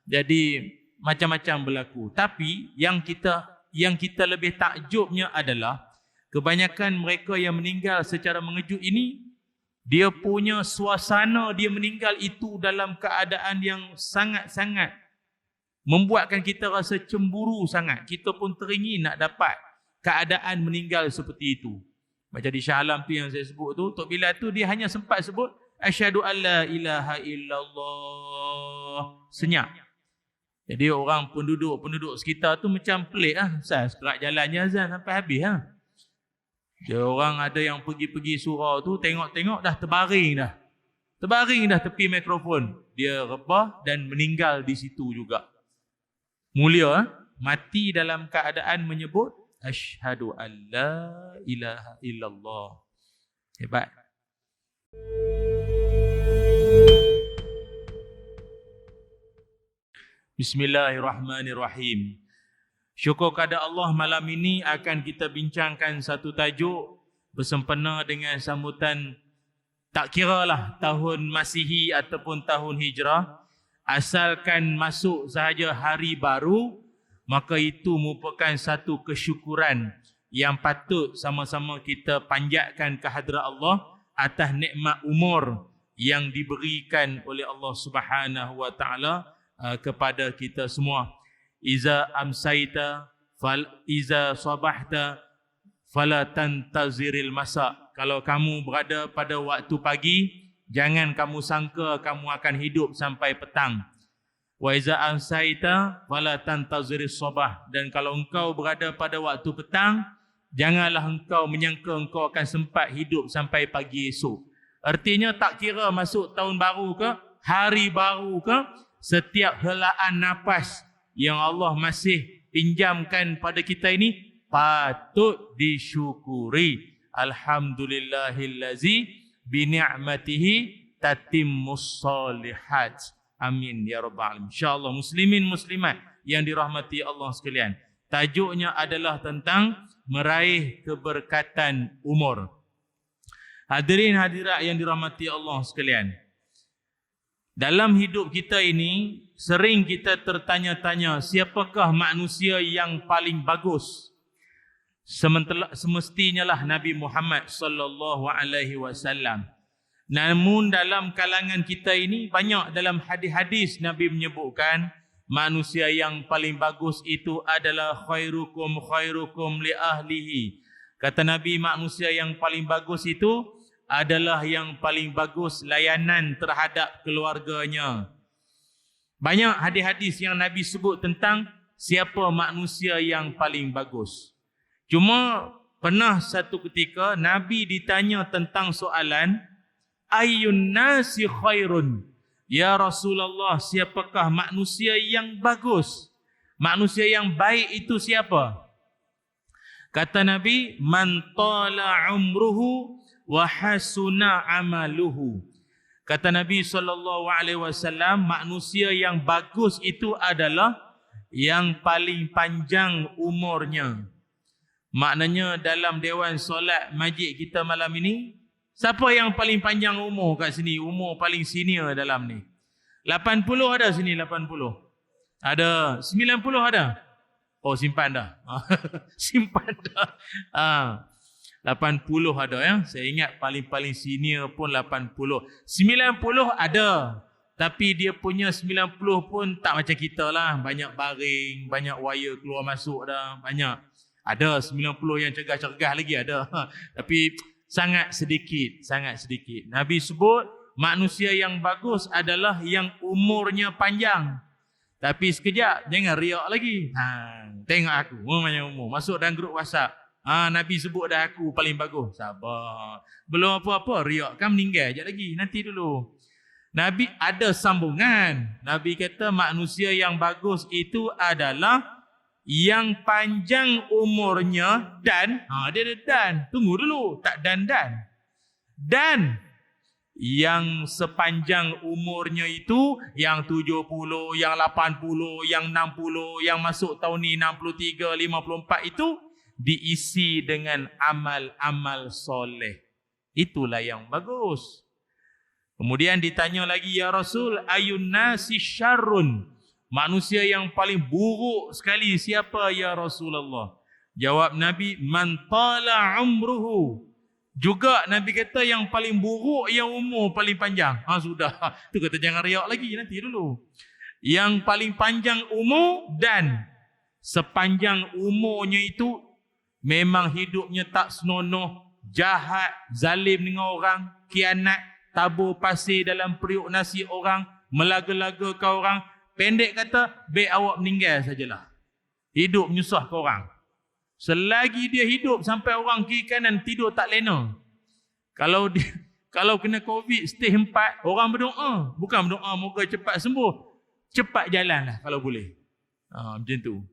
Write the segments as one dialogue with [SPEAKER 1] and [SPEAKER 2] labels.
[SPEAKER 1] Jadi macam-macam berlaku. Tapi yang kita lebih takjubnya adalah kebanyakan mereka yang meninggal secara mengejut ini, dia punya suasana dia meninggal itu dalam keadaan yang sangat-sangat membuatkan kita rasa cemburu sangat. Kita pun teringin nak dapat keadaan meninggal seperti itu. Macam di Shah Alam tu yang saya sebut tu, Tok Bilal tu dia hanya sempat sebut asyhadu alla ilaha illallah. Senyap. Jadi orang penduduk sekitar tu macam pelik sekerak jalannya azan sampai habis Dia orang ada yang pergi surau tu, tengok-tengok dah terbaring dah tepi mikrofon. Dia rebah dan meninggal di situ juga. Mulia mati dalam keadaan menyebut asyhadu alla ilaha illallah. Hebat. Bismillahirrahmanirrahim. Syukur kepada Allah, malam ini akan kita bincangkan satu tajuk bersempena dengan sambutan, tak kiralah tahun Masihi ataupun tahun Hijrah, asalkan masuk sahaja hari baru, maka itu merupakan satu kesyukuran yang patut sama-sama kita panjatkan kehadrat Allah atas nikmat umur yang diberikan oleh Allah Subhanahu wa taala kepada kita semua. Iza amsaita iza sabahta fala tantaziril masa. Kalau kamu berada pada waktu pagi, jangan kamu sangka kamu akan hidup sampai petang. Wa iza amsaita fala tantaziris sabah. Dan kalau engkau berada pada waktu petang, janganlah engkau menyangka engkau akan sempat hidup sampai pagi esok. Artinya tak kira masuk tahun baru ke, hari baru ke, setiap helaan nafas yang Allah masih pinjamkan pada kita ini patut disyukuri. Alhamdulillahillazi bini'matihi tatimmus shalihat. Amin ya rabbal alamin. Insyaallah muslimin muslimat yang dirahmati Allah sekalian. Tajuknya adalah tentang meraih keberkatan umur. Hadirin hadirat yang dirahmati Allah sekalian. Dalam hidup kita ini, sering kita tertanya-tanya, siapakah manusia yang paling bagus? Semestinya lah Nabi Muhammad sallallahu alaihi wasallam. Namun dalam kalangan kita ini, banyak dalam hadis-hadis Nabi menyebutkan manusia yang paling bagus itu adalah khairukum li ahlihi. Kata Nabi, manusia yang paling bagus itu adalah yang paling bagus layanan terhadap keluarganya. Banyak hadis-hadis yang Nabi sebut tentang siapa manusia yang paling bagus. Cuma pernah satu ketika Nabi ditanya tentang soalan, ayyun nasi khairun? Ya Rasulullah, siapakah manusia yang bagus? Manusia yang baik itu siapa? Kata Nabi, man tala umruhu wa hasuna amaluhu. Kata Nabi SAW, manusia yang bagus itu adalah yang paling panjang umurnya. Maknanya dalam Dewan Solat Majid kita malam ini, siapa yang paling panjang umur kat sini? Umur paling senior dalam ni. 80 ada sini, 80. Ada 90 ada. Oh, simpan dah. Simpan dah. 80 ada ya. Saya ingat paling-paling senior pun 80. 90 ada. Tapi dia punya 90 pun tak macam kita lah. Banyak baring, banyak wire keluar masuk dah. Banyak. Ada 90 yang cegah-cegah lagi ada. Tapi sangat sedikit. Nabi sebut manusia yang bagus adalah yang umurnya panjang. Tapi sekejap, jangan riak lagi. Tengok aku, banyak umur. Masuk dalam grup WhatsApp. Nabi sebut dah aku paling bagus. Sabar. Belum apa-apa, riak kan meninggal je lagi. Nanti dulu. Nabi ada sambungan. Nabi kata manusia yang bagus itu adalah yang panjang umurnya dan, dia ada dan. Tunggu dulu, tak dan. Dan yang sepanjang umurnya itu, yang 70, yang 80, yang 60, yang masuk tahun ni 63, 54 itu diisi dengan amal-amal soleh. Itulah yang bagus. Kemudian ditanya lagi, ya Rasul, ayun nasi syarrun. Manusia yang paling buruk sekali siapa ya Rasulullah? Jawab Nabi, man tala umruhu. Juga Nabi kata yang paling buruk yang umur paling panjang. Sudah. Tu kata jangan riak lagi, nanti dulu. Yang paling panjang umur dan sepanjang umurnya itu memang hidupnya tak senonoh, jahat, zalim dengan orang, khianat, tabur pasir dalam periuk nasi orang, melaga-lagakan orang. Pendek kata, baik awak meninggal sajalah. Hidup menyusah ke orang. Selagi dia hidup sampai orang kiri kanan tidur tak lena. Kalau kena COVID stage 4, orang berdoa. Bukan berdoa moga cepat sembuh. Cepat jalanlah kalau boleh. Macam tu.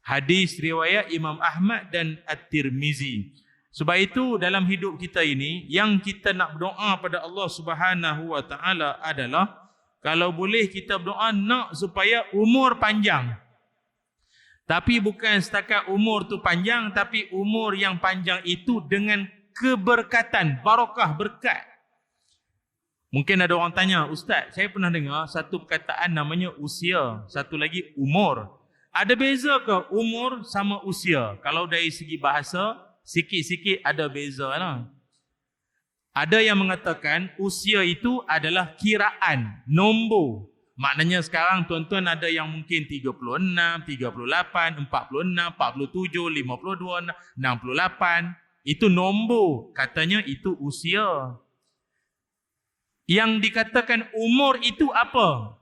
[SPEAKER 1] Hadis riwayat Imam Ahmad dan At-Tirmizi. Sebab itu dalam hidup kita ini, yang kita nak berdoa pada Allah Subhanahu Wa Taala adalah, kalau boleh kita berdoa nak supaya umur panjang. Tapi bukan setakat umur tu panjang, tapi umur yang panjang itu dengan keberkatan, barakah, berkat. Mungkin ada orang tanya, Ustaz, saya pernah dengar satu perkataan namanya usia, satu lagi umur. Ada beza ke umur sama usia? Kalau dari segi bahasa, sikit-sikit ada beza lah. Ada yang mengatakan usia itu adalah kiraan, nombor. Maknanya sekarang tuan-tuan ada yang mungkin 36, 38, 46, 47, 52, 68. Itu nombor. Katanya itu usia. Yang dikatakan umur itu apa?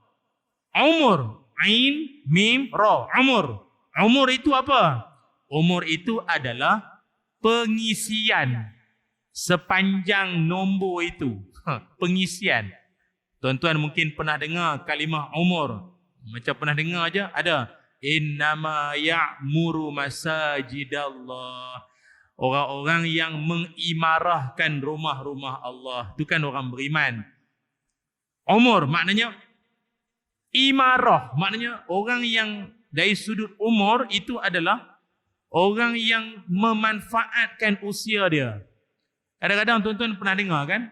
[SPEAKER 1] Umur. Ain, mim, ra. Umur. Umur itu apa? Umur itu adalah pengisian. Sepanjang nombor itu. Pengisian. Tuan-tuan mungkin pernah dengar kalimah umur. Macam pernah dengar aja. Ada. Innama ya'muru masajidallah. Orang-orang yang mengimarahkan rumah-rumah Allah. Itu kan orang beriman. Umur maknanya imarah. Maknanya orang yang dari sudut umur itu adalah orang yang memanfaatkan usia dia. Kadang-kadang tuan-tuan pernah dengar kan?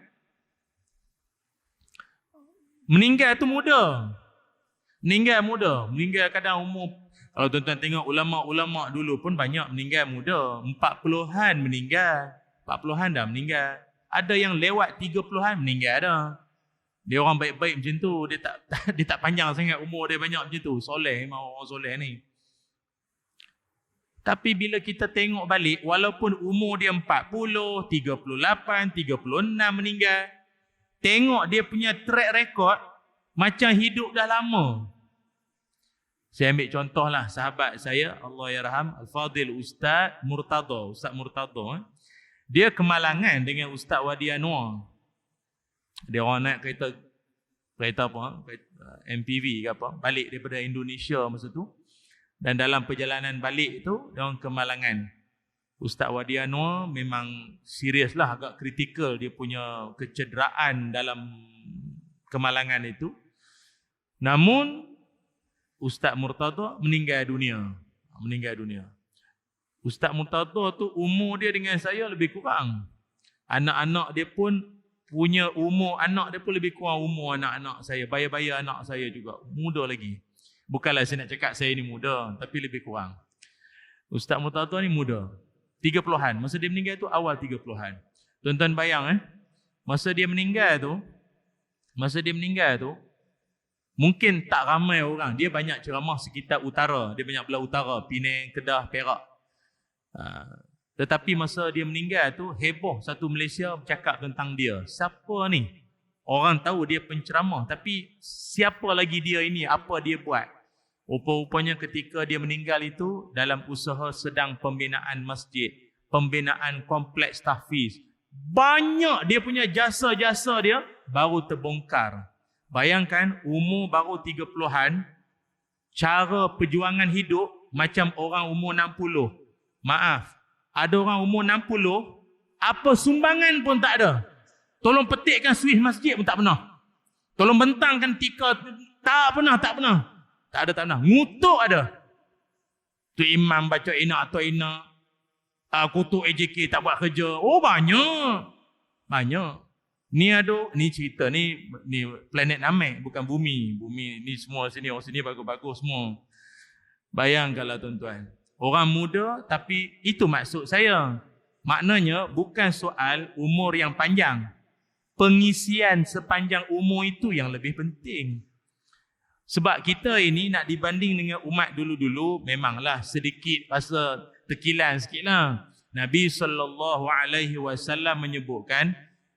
[SPEAKER 1] Meninggal tu muda. Meninggal muda. Meninggal kadang umur. Kalau tuan-tuan tengok ulama-ulama dulu pun banyak meninggal muda. 40-an meninggal. 40-an dah meninggal. Ada yang lewat 30-an meninggal dah. Dia orang baik-baik macam tu. Dia tak panjang sangat umur dia banyak macam tu. Soleh, memang orang soleh ni. Tapi bila kita tengok balik, walaupun umur dia 40, 38, 36 meninggal, tengok dia punya track record, macam hidup dah lama. Saya ambil contohlah sahabat saya, Allah yarham, Al-Fadil Ustaz Murtada. Ustaz Murtada. Dia kemalangan dengan Ustaz Wadi Anwar. Dia orang naik kereta apa? MPV ke apa? Balik daripada Indonesia masa tu. Dan dalam perjalanan balik itu, dia orang kemalangan. Ustaz Wadi Anwar memang serius lah, agak kritikal dia punya kecederaan dalam kemalangan itu. Namun, Ustaz Murtada meninggal dunia. Ustaz Murtada tu umur dia dengan saya lebih kurang. Anak-anak dia pun punya umur, anak dia pun lebih kurang umur anak-anak saya. Bayar-bayar anak saya juga. Muda lagi. Bukanlah saya nak cakap saya ni muda, tapi lebih kurang. Ustaz Murtada ni muda. 30-an. Masa dia meninggal tu awal 30-an. Tuan-tuan bayang masa dia meninggal tu, mungkin tak ramai orang. Dia banyak ceramah sekitar utara. Dia banyak belah utara. Penang, Kedah, Perak. Tetapi masa dia meninggal tu, heboh satu Malaysia bercakap tentang dia. Siapa ni? Orang tahu dia penceramah. Tapi siapa lagi dia ini? Apa dia buat? Rupa-rupanya ketika dia meninggal itu, dalam usaha sedang pembinaan masjid. Pembinaan kompleks tahfiz. Banyak dia punya jasa-jasa dia baru terbongkar. Bayangkan umur baru 30-an, cara perjuangan hidup macam orang umur 60. Maaf, ada orang umur 60, apa sumbangan pun tak ada. Tolong petikkan suis masjid pun tak pernah. Tolong bentangkan tikar, tak pernah. Tak ada. Ngutuk ada. Tu imam baca ina atau ina. Kutuk AJK tak buat kerja. Oh banyak. Ni cerita ni planet Namek, bukan bumi. Bumi ni semua sini, orang sini bagus-bagus semua. Bayangkanlah tuan-tuan. Orang muda, tapi itu maksud saya. Maknanya bukan soal umur yang panjang. Pengisian sepanjang umur itu yang lebih penting. Sebab kita ini nak dibanding dengan umat dulu-dulu, memanglah sedikit pasal tekilan sikit lah. Nabi SAW menyebutkan,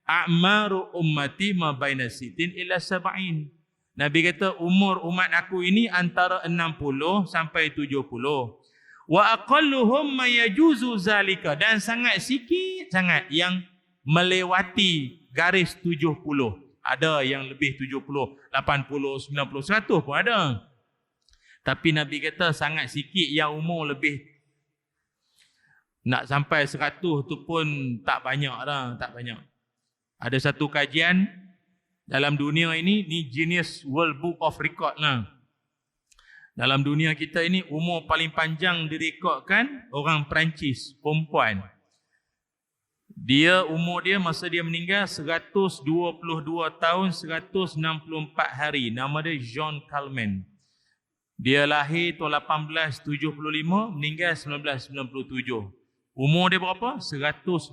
[SPEAKER 1] A'maru ummati ma baina sitin ila sab'in. Nabi kata umur umat aku ini antara 60 sampai 70. Wa aqalluhum ma yajuzu zalika, dan sangat sikit sangat yang melewati garis 70. Ada yang lebih 70, 80, 90, 100 pun ada. Tapi Nabi kata sangat sikit yang umur lebih. Nak sampai 100 tu pun tak banyak dah, tak banyak. Ada satu kajian dalam dunia ini, ni Guinness World Book of Record lah. Dalam dunia kita ini, umur paling panjang direkodkan orang Perancis, perempuan. Umur dia masa dia meninggal 122 tahun 164 hari. Nama dia Jean Calment. Dia lahir tahun 1875, meninggal 1997. Umur dia berapa? 122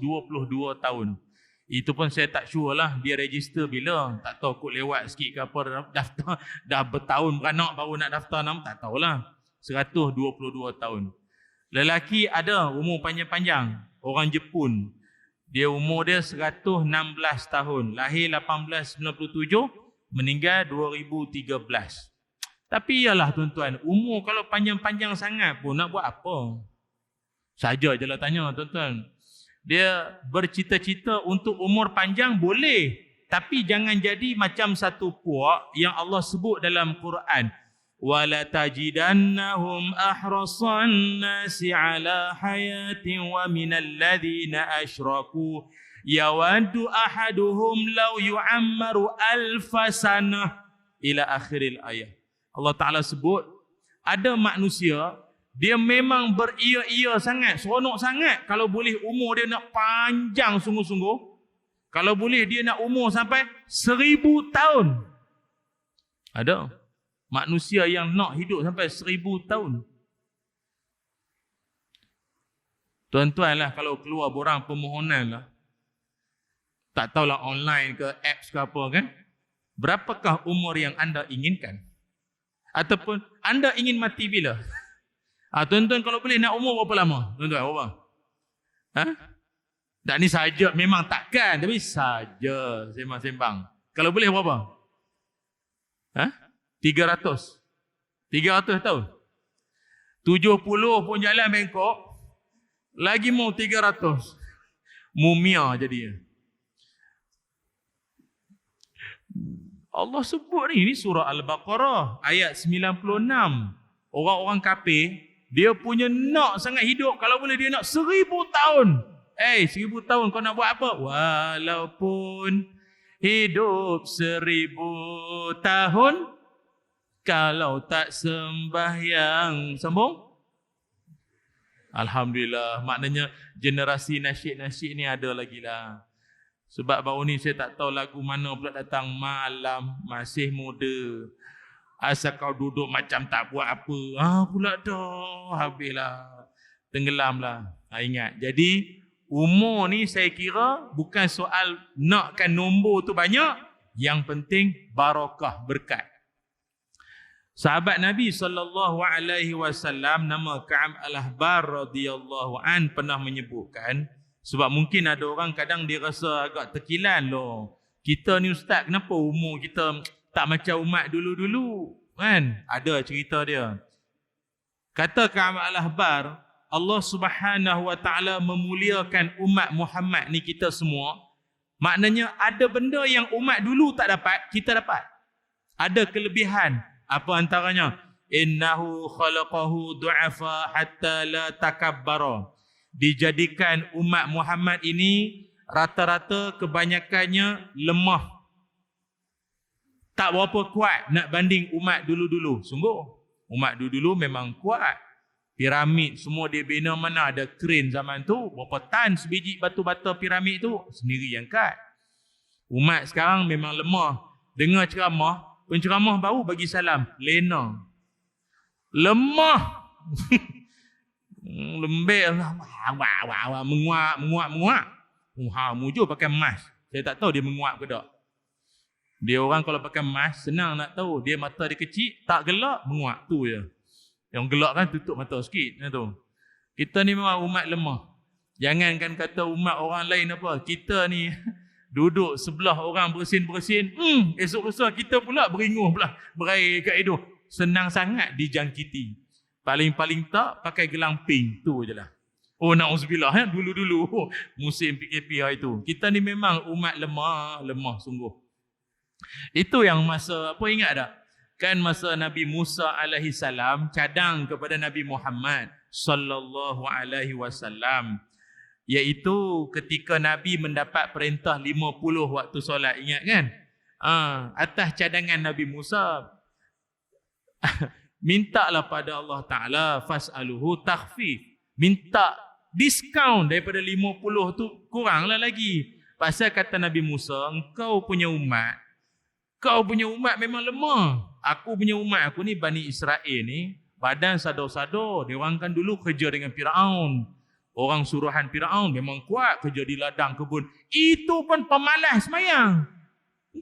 [SPEAKER 1] tahun. Itu pun saya tak sure lah dia register bila. Tak tahu kot lewat sikit ke apa daftar. Dah bertahun beranak baru nak daftar nama. Tak tahulah. 122 tahun. Lelaki ada umur panjang-panjang. Orang Jepun. Dia umur dia 116 tahun. Lahir 1897. Meninggal 2013. Tapi iyalah tuan-tuan. Umur kalau panjang-panjang sangat pun nak buat apa? Saja je lah tanya tuan-tuan. Dia bercita-cita untuk umur panjang boleh. Tapi jangan jadi macam satu puak yang Allah sebut dalam Quran. وَلَا تَجِدَنَّهُمْ أَحْرَصَ النَّاسِ عَلَى حَيَاةٍ وَمِنَ الَّذِينَ أَشْرَكُوا يَوَدُّ أَحَدُهُمْ لَوْ يُعَمَّرُ أَلْفَ سَنَةٍ إِلَى آخِرِ الْآيَةِ. Allah Ta'ala sebut, ada manusia, dia memang beria-ia sangat, seronok sangat. Kalau boleh umur dia nak panjang sungguh-sungguh. Kalau boleh dia nak umur sampai 1000 tahun. Ada manusia yang nak hidup sampai 1000 tahun. Tuan-tuan lah kalau keluar borang permohonan lah. Tak tahulah online ke apps ke apa kan. Berapakah umur yang anda inginkan? Ataupun anda ingin mati bila? Tuan-tuan kalau boleh nak umur berapa lama? Tuan-tuan berapa? Tak ni saja memang takkan. Tapi saja sembang-sembang. Kalau boleh berapa? 300 tahun. 70 pun jalan bengkok. Lagi mau 300. Mumia jadi. Allah sebut ni surah Al-Baqarah ayat 96. Orang-orang kafir dia punya nak sangat hidup. Kalau boleh dia nak 1000 tahun. 1000 tahun kau nak buat apa? Walaupun hidup 1000 tahun, kalau tak sembahyang. Sambung. Alhamdulillah. Maknanya generasi nasyid-nasyid ni ada lagi lah. Sebab baru ni saya tak tahu lagu mana pula datang. Malam masih muda, asal kau duduk macam tak buat apa. Pula dah. Habislah. Tenggelamlah. Ingat. Jadi umur ni saya kira bukan soal nakkan nombor tu banyak. Yang penting barakah, berkat. Sahabat Nabi SAW nama Ka'ab Al-Ahbar radhiyallahu an pernah menyebutkan, sebab mungkin ada orang kadang dia rasa agak terkilan loh. Kita ni ustaz, kenapa umur kita tak macam umat dulu-dulu? Kan? Ada cerita dia. Kata Ka'ab Al-Ahbar, Allah Subhanahu wa taala memuliakan umat Muhammad ni kita semua. Maknanya ada benda yang umat dulu tak dapat, kita dapat. Ada kelebihan. Apa antaranya? Innahu khalaqahu du'afa hatta la takabbara. Dijadikan umat Muhammad ini rata-rata kebanyakannya lemah. Tak berapa kuat nak banding umat dulu-dulu. Sungguh, umat dulu-dulu memang kuat. Piramid semua dia bina, mana ada kren zaman tu. Berapa tan sebiji batu bata piramid tu? Sendiri yang kat. Umat sekarang memang lemah. Dengar ceramah, penceramah baru bagi salam. Lena. Lemah. Lembek lah. Menguap. Mujur pakai mask. Saya tak tahu dia menguap ke tak. Dia orang kalau pakai mask, senang nak tahu. Dia mata dia kecil, tak gelak, menguap. Tu je. Yang gelak kan tutup mata sikit. Tu. Kita ni memang umat lemah. Jangankan kata umat orang lain apa. Kita ni duduk sebelah orang bersin-bersin. Esok lusa kita pula beringuh pula. Berair kat hidung. Senang sangat dijangkiti. Paling-paling tak pakai gelang pink. Tu je lah. Oh na'udzubillah. Dulu-dulu musim PKP hari tu. Kita ni memang umat lemah. Lemah sungguh. Itu yang masa, apa ingat tak? Kan masa Nabi Musa alaihi salam cadang kepada Nabi Muhammad sallallahu alaihi wasallam, iaitu ketika Nabi mendapat perintah 50 waktu solat, ingat kan? Atas cadangan Nabi Musa, mintalah pada Allah Ta'ala fas'aluhu takhfif, minta diskaun daripada 50 tu, kuranglah lagi. Pasal kata Nabi Musa, engkau punya umat memang lemah. Aku punya umat aku ni, Bani Israel ni, badan sadar-sadar. Dia orang kan dulu kerja dengan Firaun. Orang suruhan Firaun memang kuat, kerja di ladang kebun. Itu pun pemalas semayang.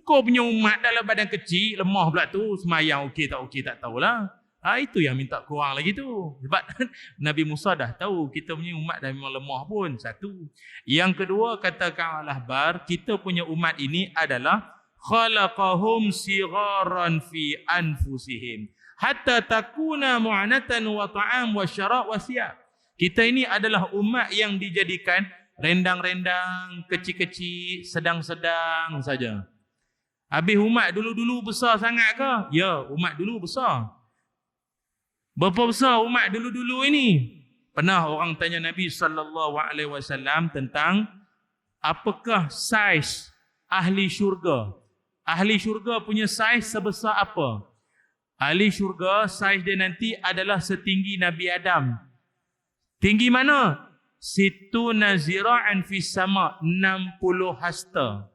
[SPEAKER 1] Kau punya umat dalam badan kecil, lemah pula tu, semayang okey tak tahulah. Itu yang minta kurang lagi tu. Sebab Nabi Musa dah tahu kita punya umat dah memang lemah pun. Satu. Yang kedua, kata Ka'ab al-Ahbar, kita punya umat ini adalah khalaqahum sigharan fi anfusihim hatta takuna mu'anatan wa ta'am wa syara' wa siyab. Kita ini adalah umat yang dijadikan rendang-rendang, kecil-kecil, sedang-sedang saja. Habis umat dulu-dulu besar sangat ke? Ya, umat dulu besar. Berapa besar umat dulu-dulu ini? Pernah orang tanya Nabi sallallahu alaihi wasallam tentang apakah saiz ahli syurga. Ahli syurga punya saiz sebesar apa? Ahli syurga saiz dia nanti adalah setinggi Nabi Adam. Tinggi mana? Situna zira'an fis sama, 60 hasta.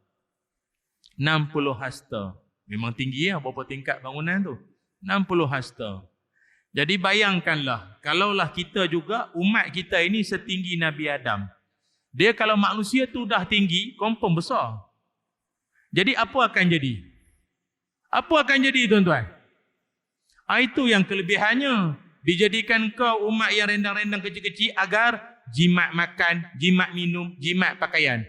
[SPEAKER 1] 60 hasta. Memang tinggi ya, berapa tingkat bangunan tu? 60 hasta. Jadi bayangkanlah, kalaulah kita juga, umat kita ini setinggi Nabi Adam. Dia kalau manusia tu dah tinggi, confirm besar. Jadi apa akan jadi? Apa akan jadi tuan-tuan? Itu yang kelebihannya. Dijadikan kau umat yang rendang-rendang kecil-kecil agar jimat makan, jimat minum, jimat pakaian.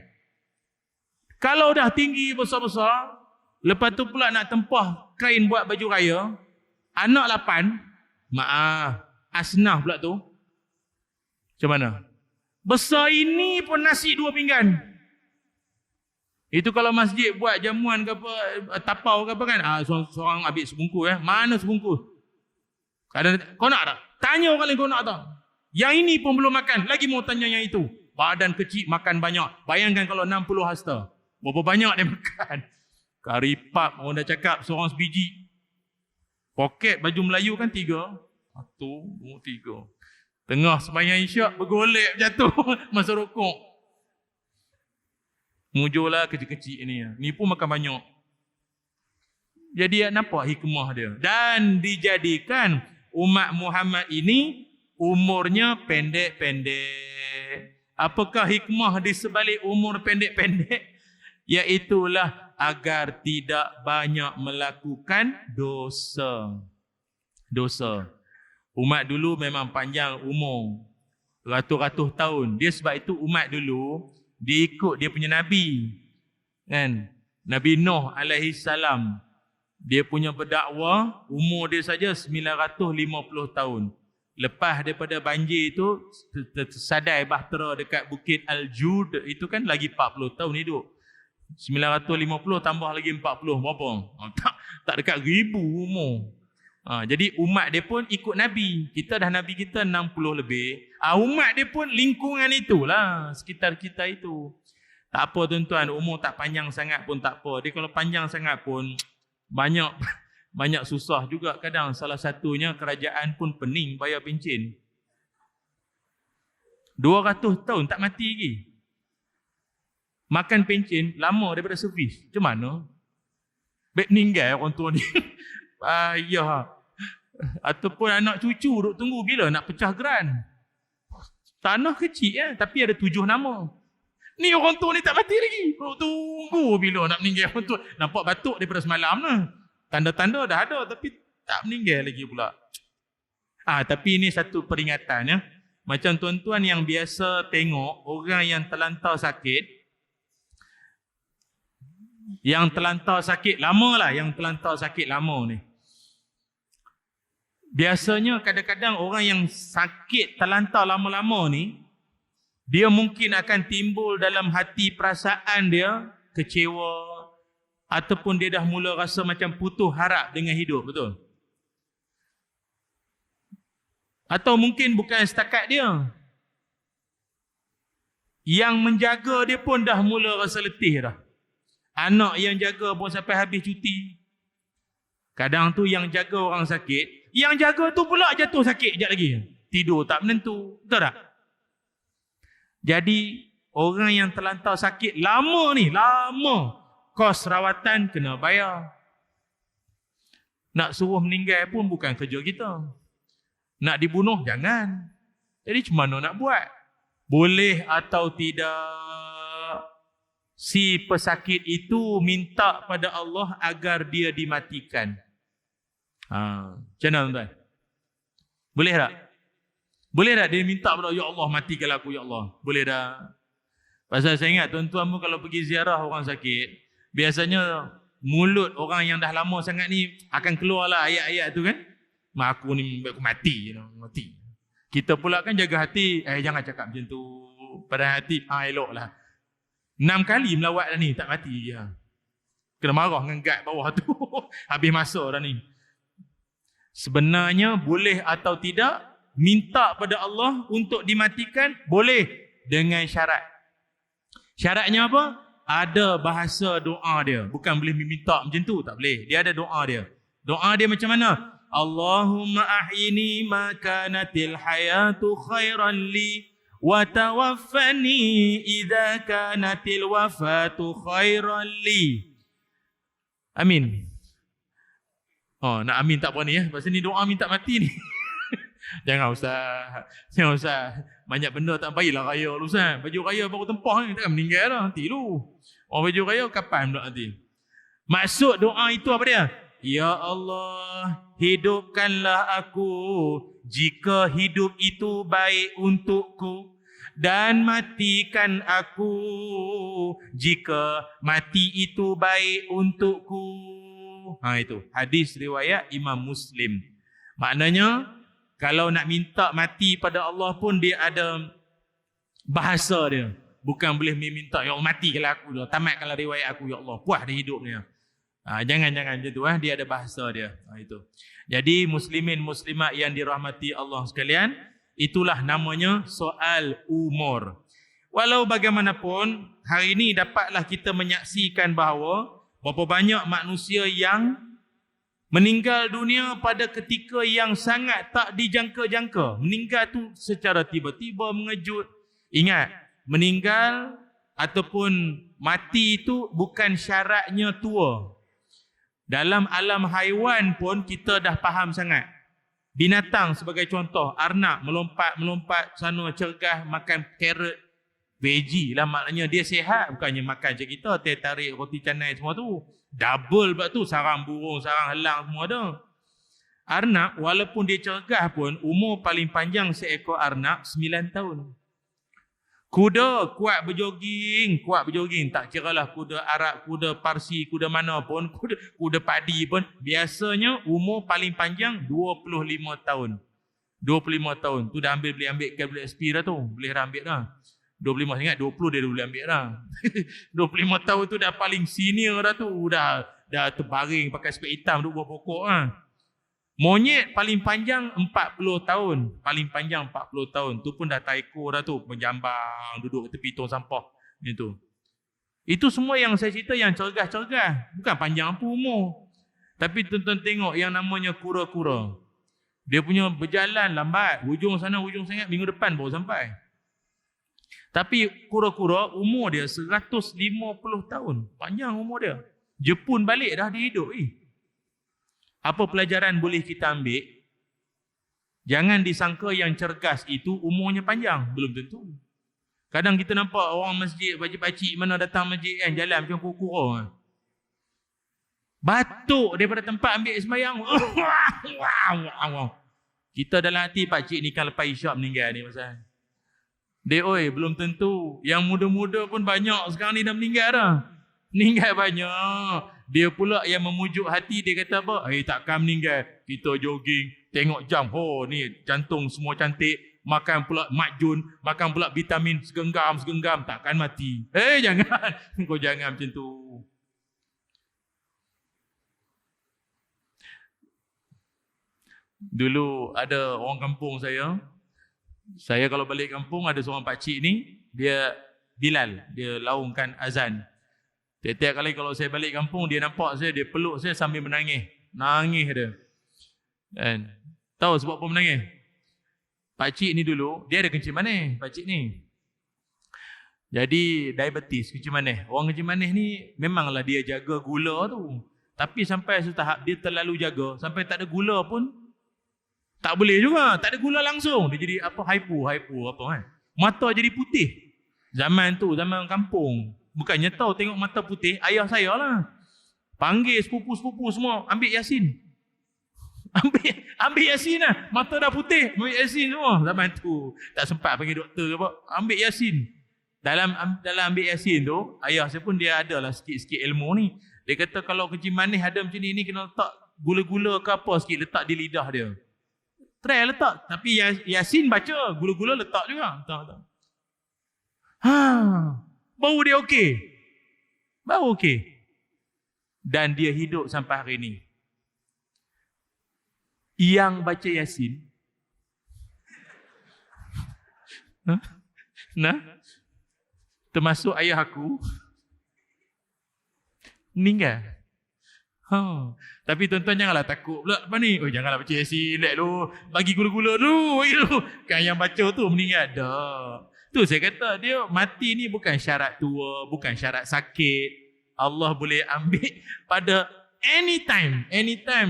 [SPEAKER 1] Kalau dah tinggi besar-besar, lepas tu pula nak tempah kain buat baju raya, anak 8, asnah pula tu. Macam mana? Besar ini pun nasi 2 pinggan. Itu kalau masjid buat jamuan ke apa, tapau ke apa kan, seorang ambil sebungkus. Mana sebungkus? Kau nak tak? Tanya orang lain kau nak tak? Yang ini pun belum makan, lagi mau tanya yang itu. Badan kecil makan banyak. Bayangkan kalau 60 hasta. Berapa banyak dia makan? Kari pap, orang dah cakap seorang sebiji. Poket baju Melayu kan 3. 1, 2, 3. Tengah sembahyang isyak bergolek jatuh masa rokok. Mujurlah kecil-kecil ni. Ni pun makan banyak. Jadi nampak hikmah dia. Dan dijadikan umat Muhammad ini umurnya pendek-pendek. Apakah hikmah di sebalik umur pendek-pendek? Iaitulah agar tidak banyak melakukan dosa. Dosa. Umat dulu memang panjang umur. Ratus-ratus tahun. Dia sebab itu umat dulu, dia ikut dia punya Nabi. Kan? Nabi Nuh alaihi salam. Dia punya berdakwah, umur dia saja 950 tahun. Lepas daripada banjir itu, tersadai bahtera dekat Bukit Al-Jud, itu kan lagi 40 tahun hidup. 950 tambah lagi 40, berapa? Tak dekat 1000 umur. Jadi umat dia pun ikut Nabi. Kita dah Nabi kita 60 lebih. Umat dia pun lingkungan itulah, sekitar kita itu. Tak apa tuan-tuan, umur tak panjang sangat pun tak apa. Dia kalau panjang sangat pun banyak susah juga kadang. Salah satunya kerajaan pun pening bayar pencen. 200 tahun tak mati lagi. Makan pencen lama daripada servis. Macam mana? Baik meninggal orang tua ni. Ayah. Ataupun anak cucu duk tunggu bila nak pecah geran. Tanah kecil tapi ada 7 nama. Ni orang tua ni tak mati lagi. Duk tunggu bila nak meninggal orang tua. Nampak batuk daripada semalam lah. Tanda-tanda dah ada tapi tak meninggal lagi pula. Tapi ini satu peringatan ya. Macam tuan-tuan yang biasa tengok orang yang terlantar sakit. Yang terlantar sakit lama lah. Yang terlantar sakit lama ni. Biasanya kadang-kadang orang yang sakit terlantar lama-lama ni. Dia mungkin akan timbul dalam hati perasaan dia kecewa. Ataupun dia dah mula rasa macam putus harap dengan hidup. Betul? Atau mungkin bukan setakat dia. Yang menjaga dia pun dah mula rasa letih dah. Anak yang jaga pun sampai habis cuti. Kadang tu yang jaga orang sakit, yang jaga tu pula jatuh sakit sekejap lagi. Tidur tak menentu. Betul tak? Jadi, orang yang terlantar sakit lama ni, lama. Kos rawatan kena bayar. Nak suruh meninggal pun bukan kerja kita. Nak dibunuh, jangan. Jadi, macam mana nak buat? Boleh atau tidak, si pesakit itu minta pada Allah agar dia dimatikan. Macam mana tuan? Boleh tak? Boleh tak dia minta pada Allah, ya Allah matikan aku ya Allah? Boleh tak? Pasal saya ingat tuan-tuan pun kalau pergi ziarah orang sakit, biasanya mulut orang yang dah lama sangat ni akan keluarlah ayat-ayat tu kan. Mak aku ni aku mati, mati. Kita pula kan jaga hati, jangan cakap macam tu. Pada hati, eloklah. 6 kali melawat dah ni, tak mati je. Kena marah dengan guard bawah tu. Habis masa dah ni. Sebenarnya boleh atau tidak, minta pada Allah untuk dimatikan, boleh dengan syarat. Syaratnya apa? Ada bahasa doa dia. Bukan boleh minta macam tu, tak boleh. Dia ada doa dia. Doa dia macam mana? Allahumma ahyini ma kanatil hayatu khairan li wa tawaffani idza kanatil wafatu khairan li. Amin. Nak amin tak berani ya. Pasal ni doa minta mati ni. Jangan Ustaz. Jangan Ustaz. Banyak benda tak baiklah raya lu Ustaz. Baju raya baru tempah ni takkan meninggal dah nanti lu. Baju raya kapan pula nanti? Maksud doa itu apa dia? Ya Allah, hidupkanlah aku jika hidup itu baik untukku, dan matikan aku jika mati itu baik untukku. Itu hadis riwayat Imam Muslim. Maknanya kalau nak minta mati pada Allah pun dia ada bahasa dia. Bukan boleh minta ya Allah matikanlah aku, tamatkanlah riwayat aku ya Allah, puas dia hidup ni. Jangan macam tu. Dia ada bahasa dia. Itu. Jadi muslimin muslimat yang dirahmati Allah sekalian, itulah namanya soal umur. Walau bagaimanapun, hari ini dapatlah kita menyaksikan bahawa berapa banyak manusia yang meninggal dunia pada ketika yang sangat tak dijangka-jangka. Meninggal tu secara tiba-tiba mengejut. Ingat, meninggal ataupun mati itu bukan syaratnya tua. Dalam alam haiwan pun kita dah faham sangat. Binatang sebagai contoh, arnab melompat sana cergah makan carrot, veggie lah, maknanya dia sihat. Bukannya makan macam kita, teh tarik, roti canai semua tu. Double pula tu, sarang burung, sarang helang semua ada. Arnab walaupun dia cergah pun, umur paling panjang seekor arnab 9 tahun. Kuda kuat berjoging. Tak kiralah kuda Arab, kuda Parsi, kuda mana pun, kuda padi pun. Biasanya umur paling panjang 25 tahun. 25 tahun. Tu dah boleh ambil SP dah tu. Boleh dah ambil dah. 25, ingat 20 dia dah boleh ambil dah. 25 tahun tu dah paling senior dah tu. Dah terbaring pakai spek hitam duduk buah pokok lah. Monyet paling panjang 40 tahun. Paling panjang 40 tahun. Tu pun dah tak ekor dah tu. Menjambang, duduk ke tepi tong sampah. Itu semua yang saya cerita yang cergah-cergah. Bukan panjang apa umur. Tapi tuan-tuan tengok yang namanya kura-kura. Dia punya berjalan lambat. Hujung sana, hujung sangat. Minggu depan baru sampai. Tapi kura-kura umur dia 150 tahun. Panjang umur dia. Jepun balik dah dia hidup. Apa pelajaran boleh kita ambil? Jangan disangka yang cergas itu umurnya panjang. Belum tentu. Kadang kita nampak orang masjid, pakcik-pakcik mana datang masjid kan, jalan macam kura-kura. Batuk daripada tempat ambil sembahyang. Kita dalam hati pakcik ni kan lepas isyak meninggal ni pasal. Dia belum tentu. Yang muda-muda pun banyak sekarang ni dah meninggal dah. Meninggal banyak. Dia pula yang memujuk hati, dia kata apa? Takkan meninggal. Kita jogging, tengok jam. Ni jantung semua cantik. Makan pula makjun, makan pula vitamin segenggam. Takkan mati. Jangan. Kau jangan macam tu. Dulu ada orang kampung saya. Saya kalau balik kampung ada seorang pakcik ni, dia Bilal, dia laungkan azan. Tiap-tiap kali kalau saya balik kampung, dia nampak saya, dia peluk saya sambil menangis. Nangis dia. Dan tahu sebab apa menangis? Pakcik ni dulu, dia ada kencing manis, pakcik ni. Jadi diabetes, kencing manis. Orang kencing manis ni memanglah dia jaga gula tu. Tapi sampai setahap dia terlalu jaga, sampai tak ada gula pun tak boleh juga, tak ada gula langsung. Dia jadi hypo apa kan. Mata jadi putih. Zaman tu, zaman kampung. Bukannya tahu tengok mata putih, ayah saya lah. Panggil sepupu-sepupu semua, ambil Yasin. Ambil Yasin lah. Mata dah putih, ambil Yasin semua. Zaman tu, tak sempat panggil doktor ke apa. Ambil Yasin. Dalam ambil Yasin tu, ayah saya pun dia ada lah sikit-sikit ilmu ni. Dia kata kalau kencing manis ada macam ni kena letak gula-gula ke apa sikit, letak di lidah dia. Try letak. Tapi Yasin baca, gula-gula letak juga. Letak. Baru dia okey. Baru okey. Dan dia hidup sampai hari ni. Yang baca Yasin. Termasuk ayah aku. Meninggal. Tapi tuan-tuan janganlah takut pula apa ni. Janganlah baca Yasin, relax dulu. Bagi gula-gula dulu. Kan yang baca tu meninggal dah. Tu saya kata dia mati ni bukan syarat tua, bukan syarat sakit. Allah boleh ambil pada anytime